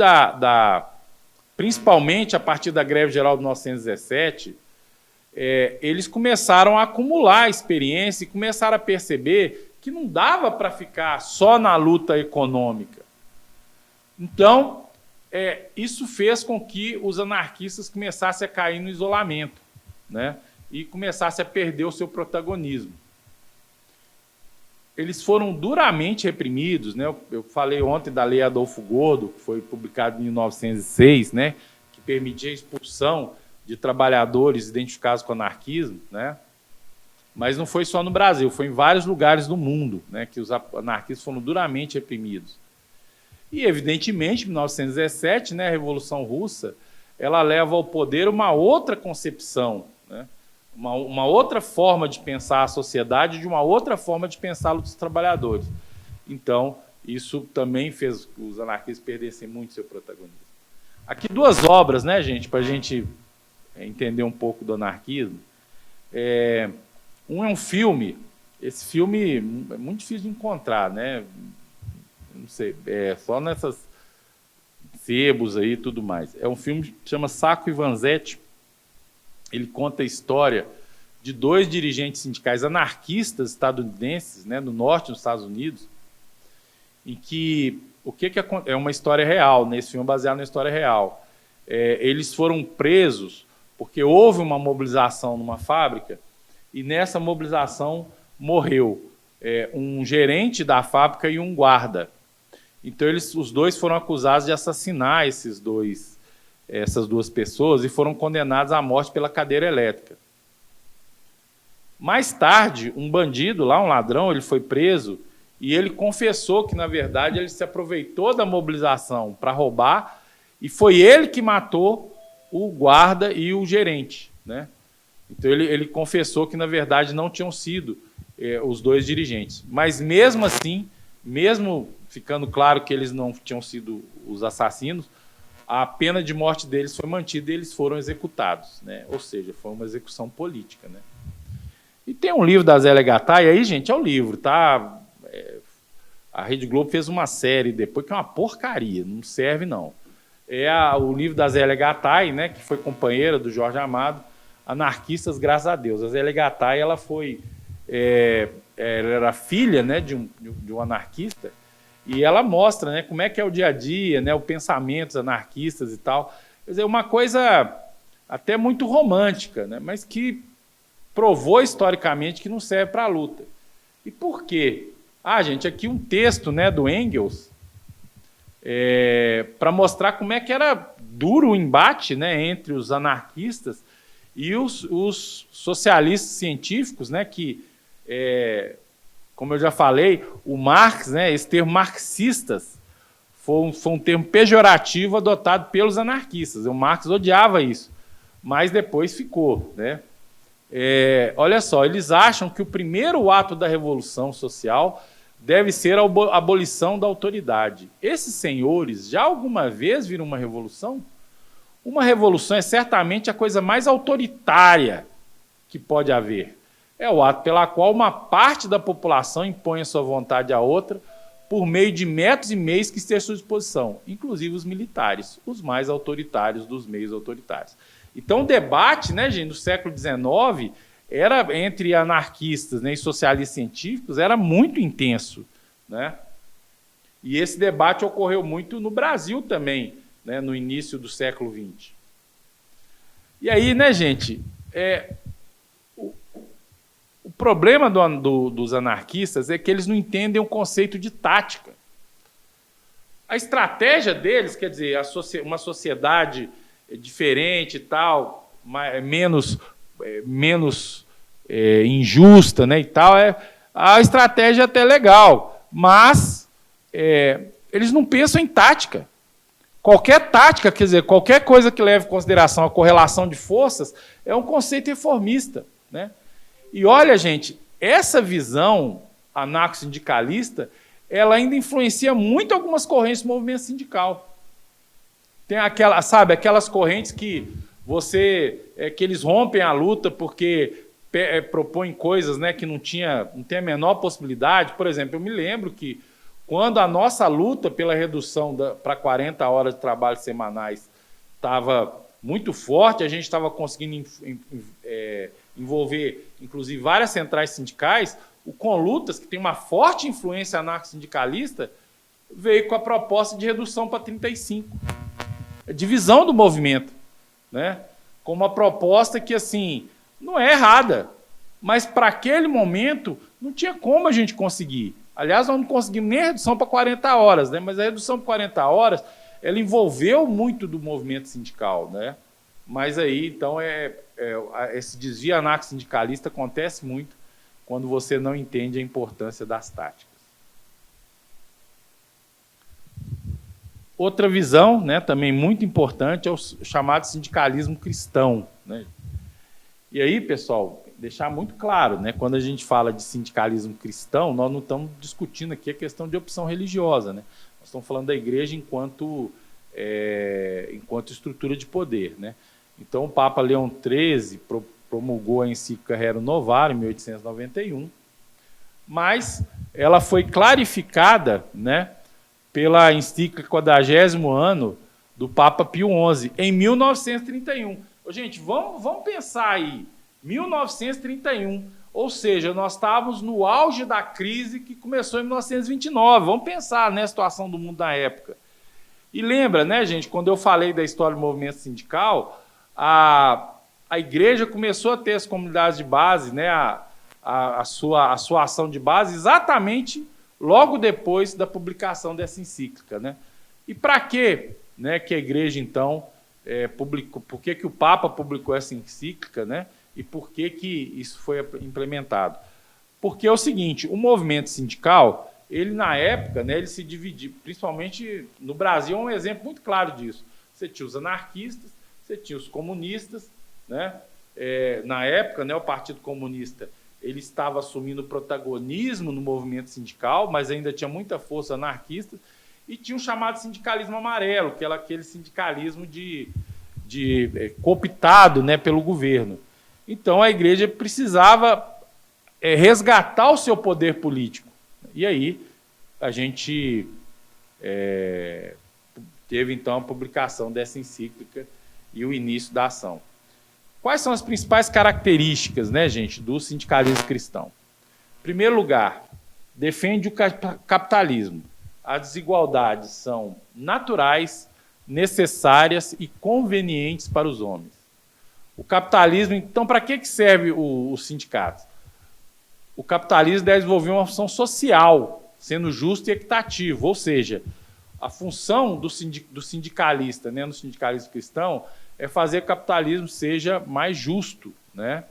principalmente a partir da Greve Geral de 1917, eles começaram a acumular experiência e começaram a perceber que não dava para ficar só na luta econômica. Então, isso fez com que os anarquistas começassem a cair no isolamento, né, e começassem a perder o seu protagonismo. Eles foram duramente reprimidos, né? Eu falei ontem da Lei Adolfo Gordo, que foi publicada em 1906, né, que permitia a expulsão de trabalhadores identificados com o anarquismo, né? Mas não foi só no Brasil, foi em vários lugares do mundo, né, que os anarquistas foram duramente reprimidos. E, evidentemente, em 1917, né, a Revolução Russa, ela leva ao poder uma outra concepção, né, uma outra forma de pensar a sociedade, de uma outra forma de pensar a luta dos trabalhadores. Então, isso também fez os anarquistas perderem muito seu protagonismo. Aqui duas obras, né, gente, para a gente entender um pouco do anarquismo. Um é um filme. Esse filme é muito difícil de encontrar, né? Não sei, só nessas sebos aí e tudo mais. É um filme que chama Sacco e Vanzetti. Ele conta a história de dois dirigentes sindicais anarquistas estadunidenses, né, no norte dos Estados Unidos, em que é uma história real, né? Esse filme é baseado na história real. Eles foram presos porque houve uma mobilização numa fábrica e nessa mobilização morreu um gerente da fábrica e um guarda. Então os dois foram acusados de assassinar essas duas pessoas e foram condenados à morte pela cadeira elétrica. Mais tarde, um bandido lá, um ladrão, ele foi preso e ele confessou que, na verdade, ele se aproveitou da mobilização para roubar e foi ele que matou o guarda e o gerente, né? Então ele confessou que, na verdade, não tinham sido os dois dirigentes. Mas, mesmo assim, mesmo ficando claro que eles não tinham sido os assassinos, a pena de morte deles foi mantida e eles foram executados, né? Ou seja, foi uma execução política, né? E tem um livro da Zélia Gattai, aí, gente, é o livro, tá? A Rede Globo fez uma série depois que é uma porcaria, não serve, não. O livro da Zélia Gattai, né, que foi companheira do Jorge Amado, Anarquistas, graças a Deus. A Zélia Gattai, ela era filha, né, de um anarquista, e ela mostra, né, como é que é o dia a dia, né, o pensamento dos anarquistas e tal. Quer dizer, uma coisa até muito romântica, né, mas que provou historicamente que não serve para a luta. E por quê? Gente, aqui um texto, né, do Engels, para mostrar como é que era duro o embate, né, entre os anarquistas e os socialistas científicos, né, que, como eu já falei, o Marx, né, esse termo marxistas, foi um termo pejorativo adotado pelos anarquistas. O Marx odiava isso, mas depois ficou, né? Olha só, eles acham que o primeiro ato da Revolução Social deve ser a abolição da autoridade. Esses senhores já alguma vez viram uma revolução? Uma revolução é certamente a coisa mais autoritária que pode haver. É o ato pela qual uma parte da população impõe a sua vontade à outra por meio de métodos e meios que estejam à sua disposição, inclusive os militares, os mais autoritários dos meios autoritários. Então, o debate, né, gente, do século XIX era entre anarquistas, né, e socialistas científicos era muito intenso, né? E esse debate ocorreu muito no Brasil também, né, no início do século XX. E aí, né, gente, o problema dos anarquistas é que eles não entendem o conceito de tática. A estratégia deles, quer dizer, uma sociedade diferente e tal, menos injusta, né, e tal, a estratégia é até legal, mas eles não pensam em tática. Qualquer tática, quer dizer, qualquer coisa que leve em consideração a correlação de forças, é um conceito reformista, né? E olha, gente, essa visão anarco-sindicalista, ela ainda influencia muito algumas correntes do movimento sindical. Tem aquelas correntes que eles rompem a luta porque propõem coisas, né, que não tem a menor possibilidade. Por exemplo, eu me lembro que quando a nossa luta pela redução para 40 horas de trabalho semanais estava muito forte, a gente estava conseguindo envolver, inclusive, várias centrais sindicais, o Conlutas, que tem uma forte influência anarco-sindicalista, veio com a proposta de redução para 35. A divisão do movimento, né? Com uma proposta que, assim, não é errada, mas para aquele momento não tinha como a gente conseguir. Aliás, nós não conseguimos nem a redução para 40 horas, né? Mas a redução para 40 horas, ela envolveu muito do movimento sindical, né? Mas aí, então, esse desvio anarco-sindicalista acontece muito quando você não entende a importância das táticas. Outra visão, né, também muito importante, é o chamado sindicalismo cristão, né? E aí, pessoal, deixar muito claro, né, quando a gente fala de sindicalismo cristão, nós não estamos discutindo aqui a questão de opção religiosa, né? Nós estamos falando da igreja enquanto estrutura de poder, né? Então, o Papa Leão XIII promulgou a encíclica Rerum Novarum, em 1891, mas ela foi clarificada, né, pela encíclica 40º ano do Papa Pio XI, em 1931. Gente, vamos pensar aí, 1931, ou seja, nós estávamos no auge da crise que começou em 1929. Vamos pensar na situação do mundo na época. E lembra, né, gente, quando eu falei da história do movimento sindical, a igreja começou a ter as comunidades de base, né, a sua ação de base, exatamente logo depois da publicação dessa encíclica, né? E para quê, né, que a igreja, então, publicou? Por que o Papa publicou essa encíclica, né? E por que isso foi implementado? Porque é o seguinte, o movimento sindical, ele na época, né, ele se dividia, principalmente no Brasil, é um exemplo muito claro disso. Você tinha os anarquistas, você tinha os comunistas, né? Na época, né, o Partido Comunista ele estava assumindo protagonismo no movimento sindical, mas ainda tinha muita força anarquista, e tinha o chamado sindicalismo amarelo, que era aquele sindicalismo cooptado, né, pelo governo. Então, a igreja precisava resgatar o seu poder político. E aí, a gente teve, então, a publicação dessa encíclica e o início da ação. Quais são as principais características, né, gente, do sindicalismo cristão? Em primeiro lugar, defende o capitalismo. As desigualdades são naturais, necessárias e convenientes para os homens. O capitalismo, então, para que serve o sindicato? O capitalismo deve desenvolver uma função social, sendo justo e equitativo, ou seja, a função do sindicalista, né, no sindicalismo cristão, é fazer que o capitalismo seja mais justo, né?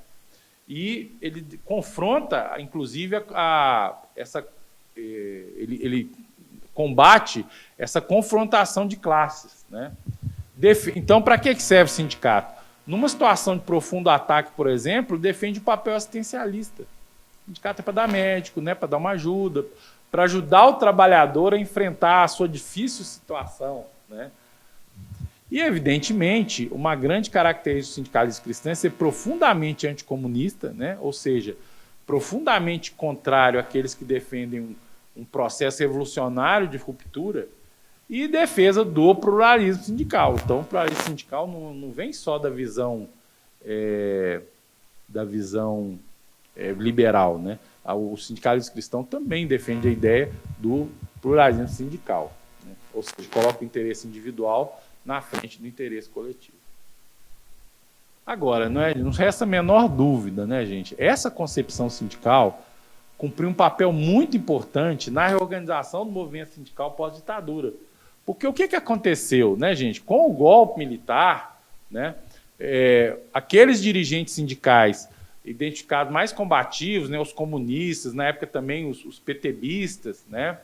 E ele confronta, inclusive, ele combate essa confrontação de classes, né? Então, para que serve o sindicato? Numa situação de profundo ataque, por exemplo, defende o papel assistencialista. O sindicato é para dar médico, né? Para dar uma ajuda, para ajudar o trabalhador a enfrentar a sua difícil situação, né? E, evidentemente, uma grande característica do sindicalismo cristão é ser profundamente anticomunista, né? Ou seja, profundamente contrário àqueles que defendem um processo revolucionário de ruptura e defesa do pluralismo sindical. Então, o pluralismo sindical não vem só da visão liberal, né? O sindicalismo cristão também defende a ideia do pluralismo sindical, né? Ou seja, coloca o interesse individual na frente do interesse coletivo. Agora, não resta a menor dúvida, né, gente? Essa concepção sindical cumpriu um papel muito importante na reorganização do movimento sindical pós-ditadura. Porque o que aconteceu, né, gente? Com o golpe militar, né, aqueles dirigentes sindicais identificados mais combativos, né, os comunistas, na época também os PTBistas, né,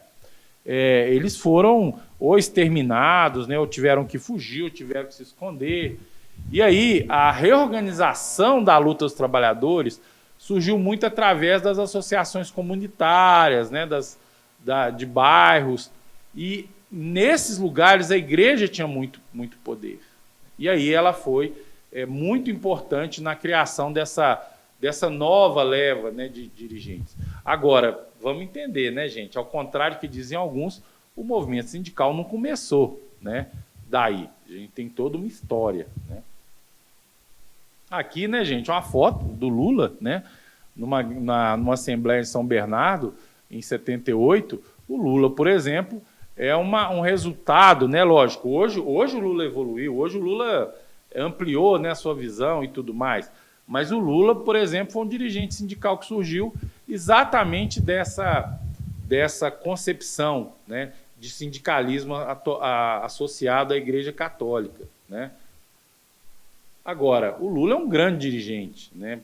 eles foram ou exterminados, né, ou tiveram que fugir, ou tiveram que se esconder. E aí a reorganização da luta dos trabalhadores surgiu muito através das associações comunitárias, né, de bairros, e nesses lugares a igreja tinha muito poder. E aí ela foi muito importante na criação dessa nova leva, né, de dirigentes. Agora, vamos entender, né, gente? Ao contrário do que dizem alguns, o movimento sindical não começou, né, daí. A gente tem toda uma história, né? Aqui, né, gente, uma foto do Lula, né, numa Assembleia em São Bernardo, em 78. O Lula, por exemplo, é um resultado, né, lógico, hoje o Lula evoluiu, hoje o Lula ampliou, né, a sua visão e tudo mais, mas o Lula, por exemplo, foi um dirigente sindical que surgiu exatamente dessa concepção, né, de sindicalismo associado à Igreja Católica, né? Agora, o Lula é um grande dirigente, né?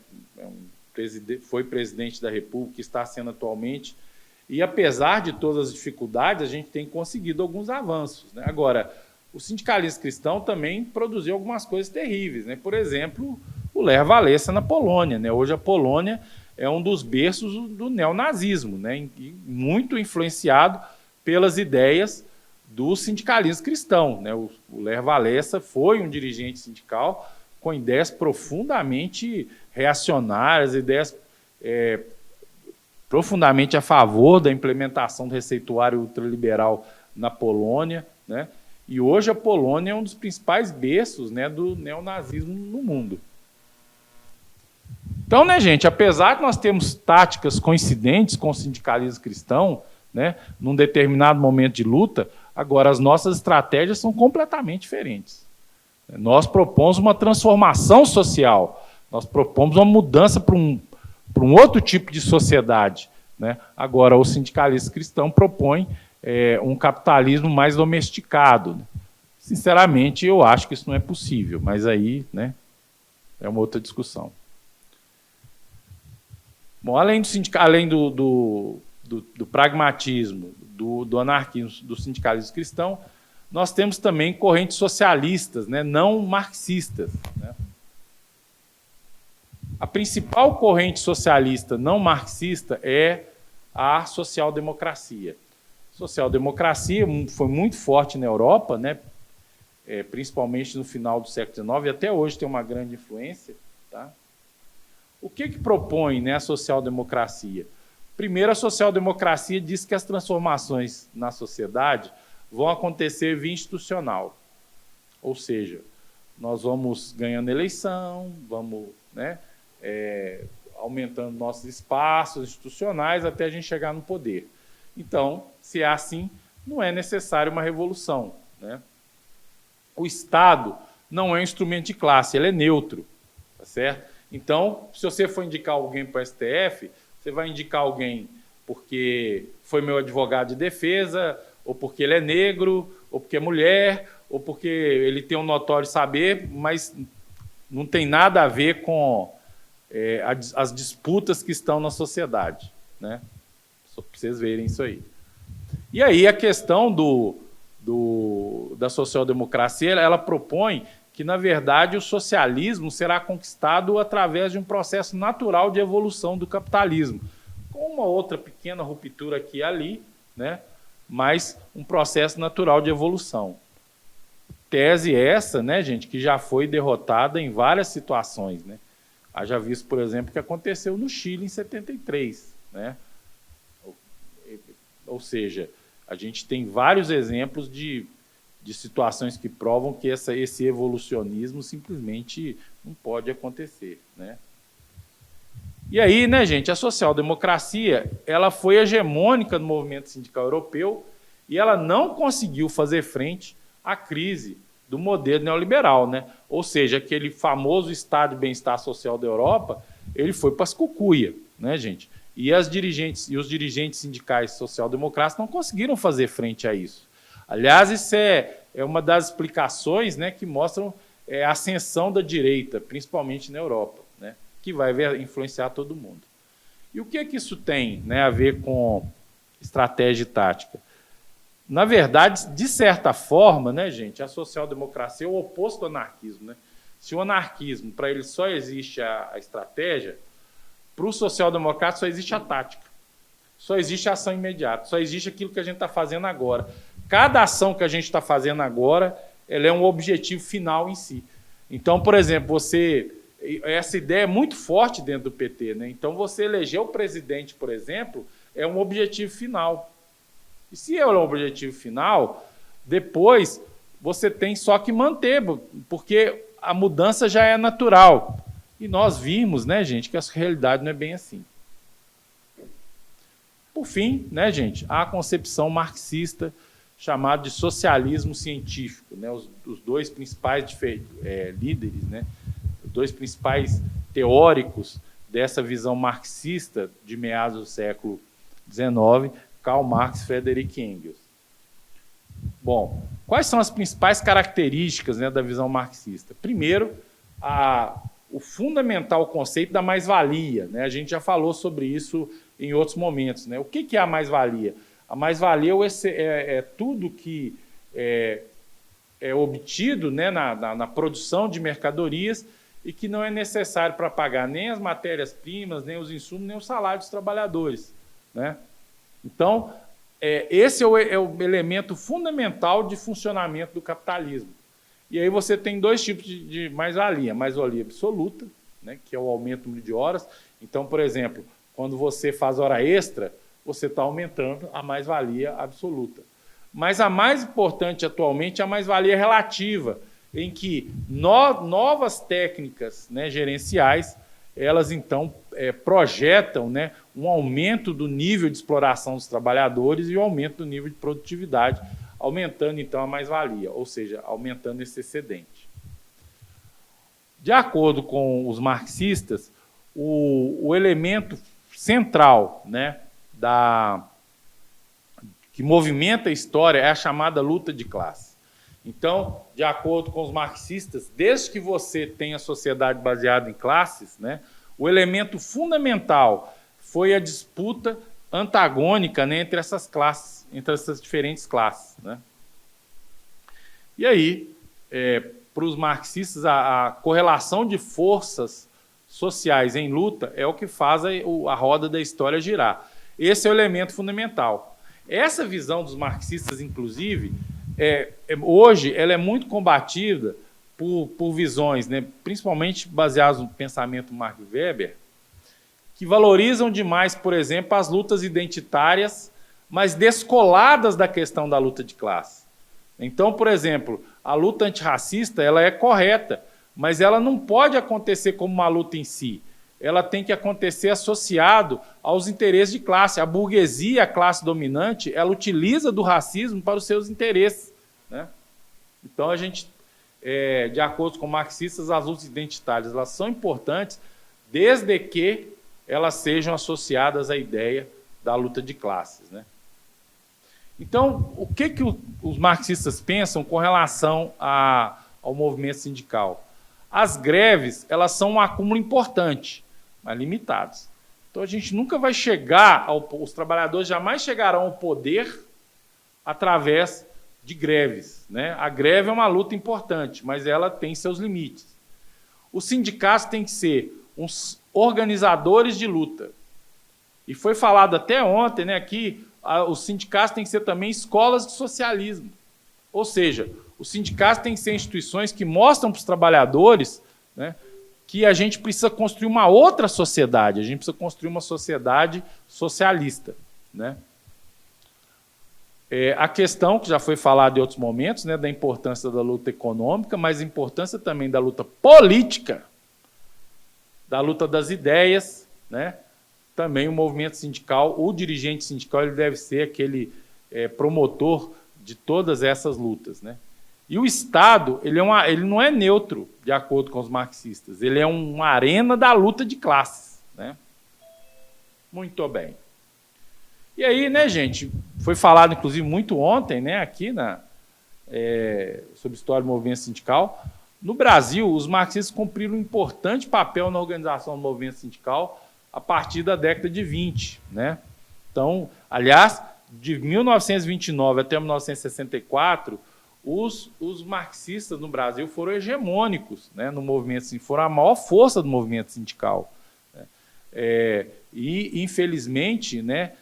Foi presidente da República, está sendo atualmente, e apesar de todas as dificuldades, a gente tem conseguido alguns avanços, né? Agora, o sindicalismo cristão também produziu algumas coisas terríveis, né? Por exemplo, o Lech Wałęsa na Polônia, né? Hoje a Polônia é um dos berços do neonazismo, né? E muito influenciado pelas ideias do sindicalismo cristão, né? O Lech Wałęsa foi um dirigente sindical com ideias profundamente reacionárias, ideias profundamente a favor da implementação do receituário ultraliberal na Polônia, né? E hoje a Polônia é um dos principais berços, né, do neonazismo no mundo. Então, né, gente, apesar de nós termos táticas coincidentes com o sindicalismo cristão, né, num determinado momento de luta, agora as nossas estratégias são completamente diferentes. Nós propomos uma transformação social, nós propomos uma mudança para um outro tipo de sociedade, né? Agora, o sindicalismo cristão propõe um capitalismo mais domesticado. Sinceramente, eu acho que isso não é possível, mas aí, né, é uma outra discussão. Bom, além do pragmatismo, do anarquismo, do sindicalismo cristão, nós temos também correntes socialistas, né, não marxistas, né? A principal corrente socialista não marxista é a social-democracia. A social-democracia foi muito forte na Europa, né, principalmente no final do século XIX, e até hoje tem uma grande influência. Tá? O que propõe, né, a social-democracia? Primeiro, a social-democracia diz que as transformações na sociedade vão acontecer via institucional. Ou seja, nós vamos ganhando eleição, vamos, né, aumentando nossos espaços institucionais até a gente chegar no poder. Então, se é assim, não é necessário uma revolução, né? O Estado não é um instrumento de classe, ele é neutro, tá certo? Então, se você for indicar alguém para o STF, você vai indicar alguém porque foi meu advogado de defesa, ou porque ele é negro, ou porque é mulher, ou porque ele tem um notório saber, mas não tem nada a ver com as disputas que estão na sociedade, né? Só para vocês verem isso aí. E aí a questão da social-democracia, ela propõe que, na verdade, o socialismo será conquistado através de um processo natural de evolução do capitalismo, com uma outra pequena ruptura aqui e ali, né? Mas um processo natural de evolução. Tese essa, né, gente, que já foi derrotada em várias situações, né? Haja visto, por exemplo, o que aconteceu no Chile em 73, né? Ou seja, a gente tem vários exemplos de situações que provam que esse evolucionismo simplesmente não pode acontecer, né? E aí, né, gente, a social-democracia, ela foi hegemônica no movimento sindical europeu e ela não conseguiu fazer frente à crise do modelo neoliberal, né? Ou seja, aquele famoso estado de bem-estar social da Europa, ele foi para as cucuia, né, gente? E os dirigentes sindicais social-democratas não conseguiram fazer frente a isso. Aliás, isso é uma das explicações, né, que mostram a ascensão da direita, principalmente na Europa, né, que vai influenciar todo mundo. E o que é que isso tem, né, a ver com estratégia e tática? Na verdade, de certa forma, né, gente, a social-democracia é o oposto do anarquismo, né? Se o anarquismo, para ele só existe a estratégia, para o social-democrata só existe a tática, só existe a ação imediata, só existe aquilo que a gente está fazendo agora. Cada ação que a gente está fazendo agora, ela é um objetivo final em si. Então, por exemplo, essa ideia é muito forte dentro do PT, né? Então, você eleger o presidente, por exemplo, é um objetivo final. E se é um objetivo final, depois você tem só que manter, porque a mudança já é natural. E nós vimos, né, gente, que a realidade não é bem assim. Por fim, né, gente, há a concepção marxista chamada de socialismo científico, né? Os dois principais líderes, né, os dois principais teóricos dessa visão marxista de meados do século XIX, Karl Marx e Friedrich Engels. Bom, quais são as principais características, né, da visão marxista? Primeiro, o fundamental conceito da mais-valia, né? A gente já falou sobre isso em outros momentos, né? O que é a mais-valia? A mais-valia é tudo que é obtido, né, na produção de mercadorias e que não é necessário para pagar nem as matérias-primas, nem os insumos, nem o salário dos trabalhadores, né? Então, esse é o elemento fundamental de funcionamento do capitalismo. E aí você tem dois tipos de mais-valia. Mais-valia absoluta, né, que é o aumento do número de horas. Então, por exemplo, quando você faz hora extra, você está aumentando a mais-valia absoluta. Mas a mais importante atualmente é a mais-valia relativa, em que novas técnicas, né, gerenciais, elas então projetam, né, um aumento do nível de exploração dos trabalhadores e o aumento do nível de produtividade, aumentando então a mais-valia, ou seja, aumentando esse excedente. De acordo com os marxistas, o elemento central, né, que movimenta a história é a chamada luta de classe. Então, de acordo com os marxistas, desde que você tenha sociedade baseada em classes, né, o elemento fundamental foi a disputa antagônica, né, entre essas classes, entre essas diferentes classes, né? E aí, para os marxistas, a correlação de forças sociais em luta é o que faz a roda da história girar. Esse é o elemento fundamental. Essa visão dos marxistas, inclusive, hoje ela é muito combatida por visões, né, principalmente baseadas no pensamento Marx Weber, que valorizam demais, por exemplo, as lutas identitárias, mas descoladas da questão da luta de classe. Então, por exemplo, a luta antirracista ela é correta, mas ela não pode acontecer como uma luta em si. Ela tem que acontecer associado aos interesses de classe. A burguesia, a classe dominante, ela utiliza do racismo para os seus interesses, né? Então, a gente, de acordo com marxistas, as lutas identitárias elas são importantes desde que elas sejam associadas à ideia da luta de classes, né? Então, o que os marxistas pensam com relação ao movimento sindical? As greves elas são um acúmulo importante, mas limitados. Então, a gente nunca vai chegar, os trabalhadores jamais chegarão ao poder através de greves, né? A greve é uma luta importante, mas ela tem seus limites. Os sindicatos têm que ser uns organizadores de luta. E foi falado até ontem, né, que os sindicatos têm que ser também escolas de socialismo. Ou seja, os sindicatos têm que ser instituições que mostram para os trabalhadores, né, que a gente precisa construir uma outra sociedade, a gente precisa construir uma sociedade socialista, né? A questão que já foi falada em outros momentos, né, da importância da luta econômica, mas a importância também da luta política, da luta das ideias, né? Também o movimento sindical, o dirigente sindical, ele deve ser aquele promotor de todas essas lutas, né? E o Estado, ele não é neutro, de acordo com os marxistas. Ele é uma arena da luta de classes, né? Muito bem. E aí, né, gente, foi falado, inclusive, muito ontem, né, aqui sobre história do movimento sindical. No Brasil, os marxistas cumpriram um importante papel na organização do movimento sindical a partir da década de 20, né? Então, aliás, de 1929 até 1964, os marxistas no Brasil foram hegemônicos, né, no movimento, foram a maior força do movimento sindical. Né? E, infelizmente, né,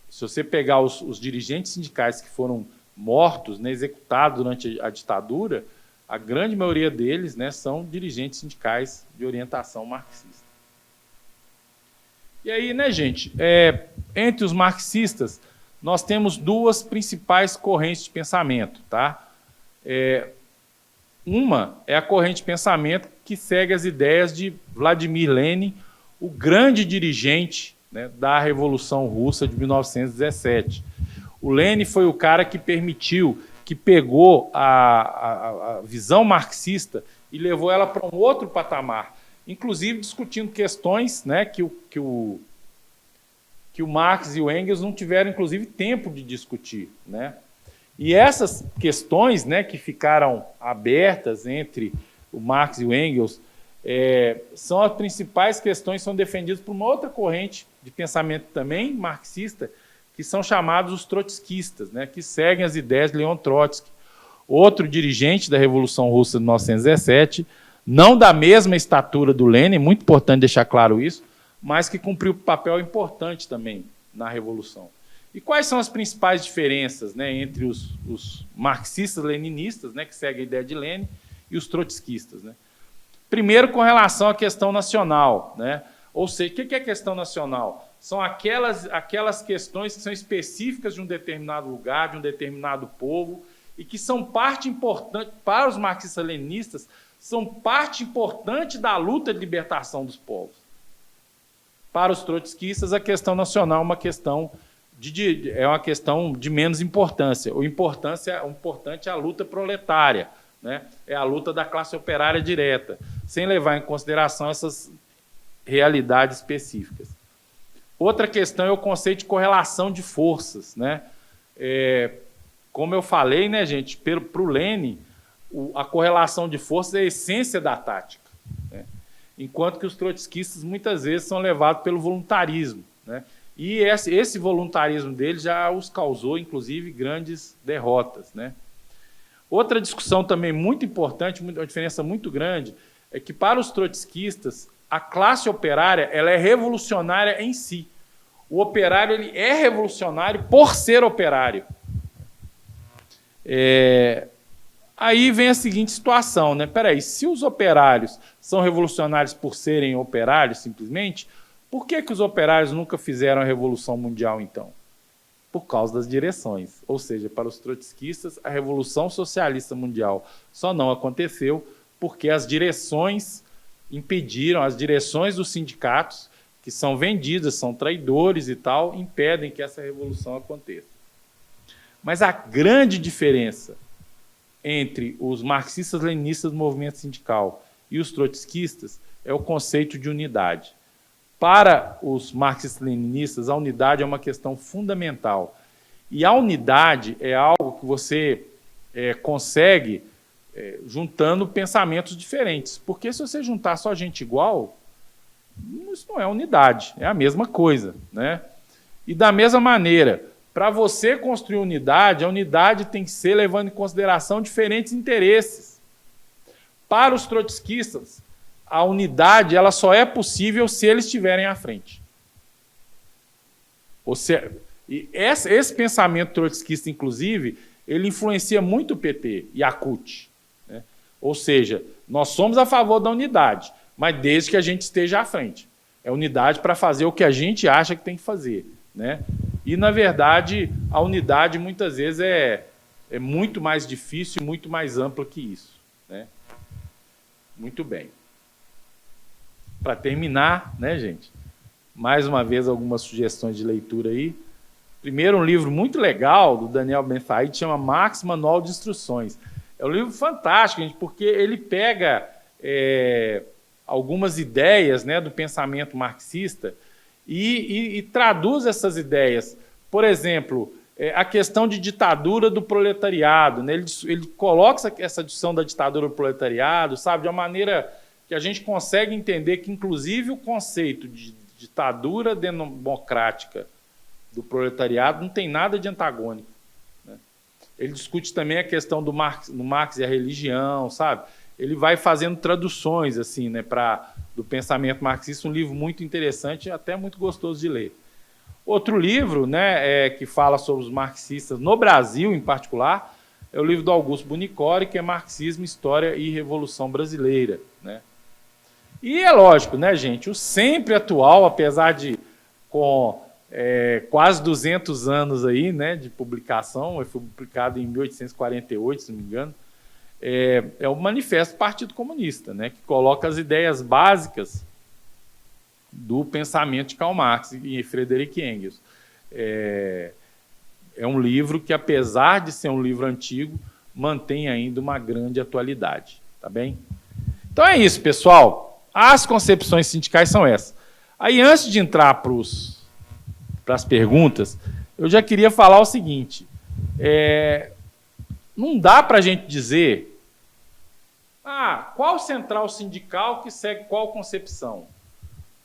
se você pegar os dirigentes sindicais que foram mortos, né, executados durante a ditadura, a grande maioria deles, né, são dirigentes sindicais de orientação marxista. E aí, né, gente, entre os marxistas, nós temos duas principais correntes de pensamento. Tá? Uma é a corrente de pensamento que segue as ideias de Vladimir Lenin, o grande dirigente, né, da Revolução Russa de 1917. O Lenin foi o cara que pegou a visão marxista e levou ela para um outro patamar, inclusive discutindo questões, né, que o Marx e o Engels não tiveram, inclusive, tempo de discutir. Né? E essas questões, né, que ficaram abertas entre o Marx e o Engels são as principais questões que são defendidas por uma outra corrente de pensamento também marxista, que são chamados os trotskistas, né, que seguem as ideias de Leon Trotsky, outro dirigente da Revolução Russa de 1917, não da mesma estatura do Lenin, muito importante deixar claro isso, mas que cumpriu um papel importante também na Revolução. E quais são as principais diferenças, né, entre os marxistas-leninistas, né, que seguem a ideia de Lenin, e os trotskistas? Né? Primeiro, com relação à questão nacional. Né? Ou seja, o que é questão nacional? São aquelas questões que são específicas de um determinado lugar, de um determinado povo, e que são parte importante, para os marxistas-leninistas, são parte importante da luta de libertação dos povos. Para os trotskistas, a questão nacional é uma questão de menos importância. O importante é a luta proletária, né? É a luta da classe operária direta, sem levar em consideração essas realidades específicas. Outra questão é o conceito de correlação de forças. Né? Como eu falei, né, gente, para o Lenin, a correlação de forças é a essência da tática. Né? Enquanto que os trotskistas muitas vezes são levados pelo voluntarismo. Né? E esse voluntarismo deles já os causou, inclusive, grandes derrotas. Né? Outra discussão também muito importante, uma diferença muito grande, é que para os trotskistas, a classe operária ela é revolucionária em si. O operário ele é revolucionário por ser operário. Aí vem a seguinte situação, né? Peraí, se os operários são revolucionários por serem operários, simplesmente, por que os operários nunca fizeram a Revolução Mundial, então? Por causa das direções. Ou seja, para os trotskistas, a Revolução Socialista Mundial só não aconteceu porque as direções impediram, as direções dos sindicatos, que são vendidas, são traidores e tal, impedem que essa revolução aconteça. Mas a grande diferença entre os marxistas-leninistas do movimento sindical e os trotskistas é o conceito de unidade. Para os marxistas-leninistas, a unidade é uma questão fundamental. E a unidade é algo que você consegue juntando pensamentos diferentes. Porque se você juntar só gente igual, isso não é unidade, é a mesma coisa. Né? E da mesma maneira, para você construir unidade, a unidade tem que ser levando em consideração diferentes interesses. Para os trotskistas, a unidade ela só é possível se eles estiverem à frente. E esse pensamento trotskista, inclusive, ele influencia muito o PT e a CUT. Né? Ou seja, nós somos a favor da unidade, mas desde que a gente esteja à frente. É unidade para fazer o que a gente acha que tem que fazer. Né? E, na verdade, a unidade, muitas vezes, é muito mais difícil e muito mais ampla que isso. Né? Muito bem. Para terminar, né, gente? Mais uma vez, algumas sugestões de leitura aí. Primeiro, um livro muito legal do Daniel Ben-Said, chama Marx, Manual de Instruções. É um livro fantástico, gente, porque ele pega algumas ideias, né, do pensamento marxista e traduz essas ideias. Por exemplo, a questão de ditadura do proletariado, né? Ele coloca essa discussão da ditadura do proletariado, sabe, de uma maneira que a gente consegue entender que, inclusive, o conceito de ditadura democrática do proletariado não tem nada de antagônico, né? Ele discute também a questão do Marx e a religião, sabe? Ele vai fazendo traduções assim, né, do pensamento marxista, um livro muito interessante e até muito gostoso de ler. Outro livro, né, que fala sobre os marxistas no Brasil, em particular, é o livro do Augusto Bunicori, que é Marxismo, História e Revolução Brasileira, né? E é lógico, né, gente, o sempre atual, apesar de com quase 200 anos aí, né, de publicação, ele foi publicado em 1848, se não me engano, é o Manifesto do Partido Comunista, né, que coloca as ideias básicas do pensamento de Karl Marx e Friedrich Engels. É um livro que, apesar de ser um livro antigo, mantém ainda uma grande atualidade. Tá bem? Então é isso, pessoal. As concepções sindicais são essas. Aí, antes de entrar para as perguntas, eu já queria falar o seguinte. Não dá para a gente dizer qual central sindical que segue qual concepção.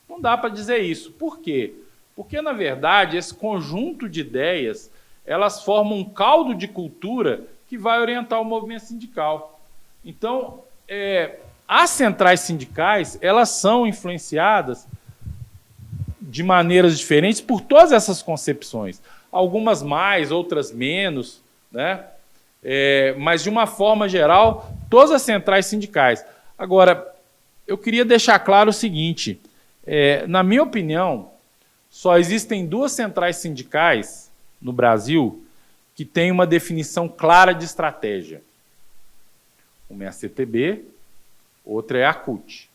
Não dá para dizer isso. Por quê? Porque, na verdade, esse conjunto de ideias, elas formam um caldo de cultura que vai orientar o movimento sindical. Então, as centrais sindicais, elas são influenciadas de maneiras diferentes por todas essas concepções. Algumas mais, outras menos, né? Mas, de uma forma geral, todas as centrais sindicais. Agora, eu queria deixar claro o seguinte: na minha opinião, só existem duas centrais sindicais no Brasil que têm uma definição clara de estratégia. Uma é a CTB, outra é a CUT.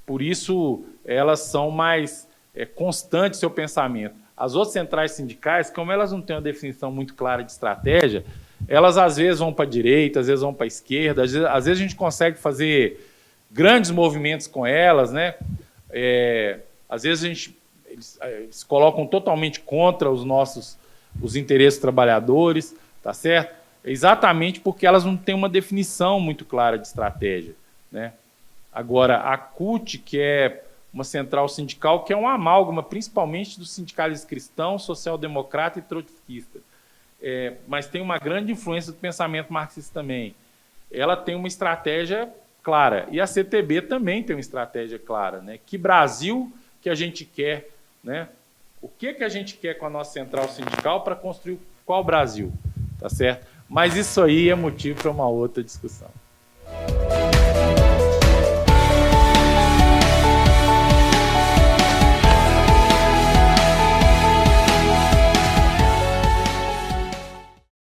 Por isso, elas são mais constantes no seu pensamento. As outras centrais sindicais, como elas não têm uma definição muito clara de estratégia, elas às vezes vão para a direita, às vezes vão para a esquerda, às vezes a gente consegue fazer grandes movimentos com elas, né? Às vezes eles colocam totalmente contra os interesses dos trabalhadores, tá certo? Exatamente porque elas não têm uma definição muito clara de estratégia, né? Agora, a CUT, que é uma central sindical, que é uma amálgama, principalmente dos sindicalistas cristãos, social-democrata e trotskista, mas tem uma grande influência do pensamento marxista também. Ela tem uma estratégia clara. E a CTB também tem uma estratégia clara, né? Que Brasil que a gente quer, né? O que a gente quer com a nossa central sindical para construir qual Brasil, tá certo? Mas isso aí é motivo para uma outra discussão.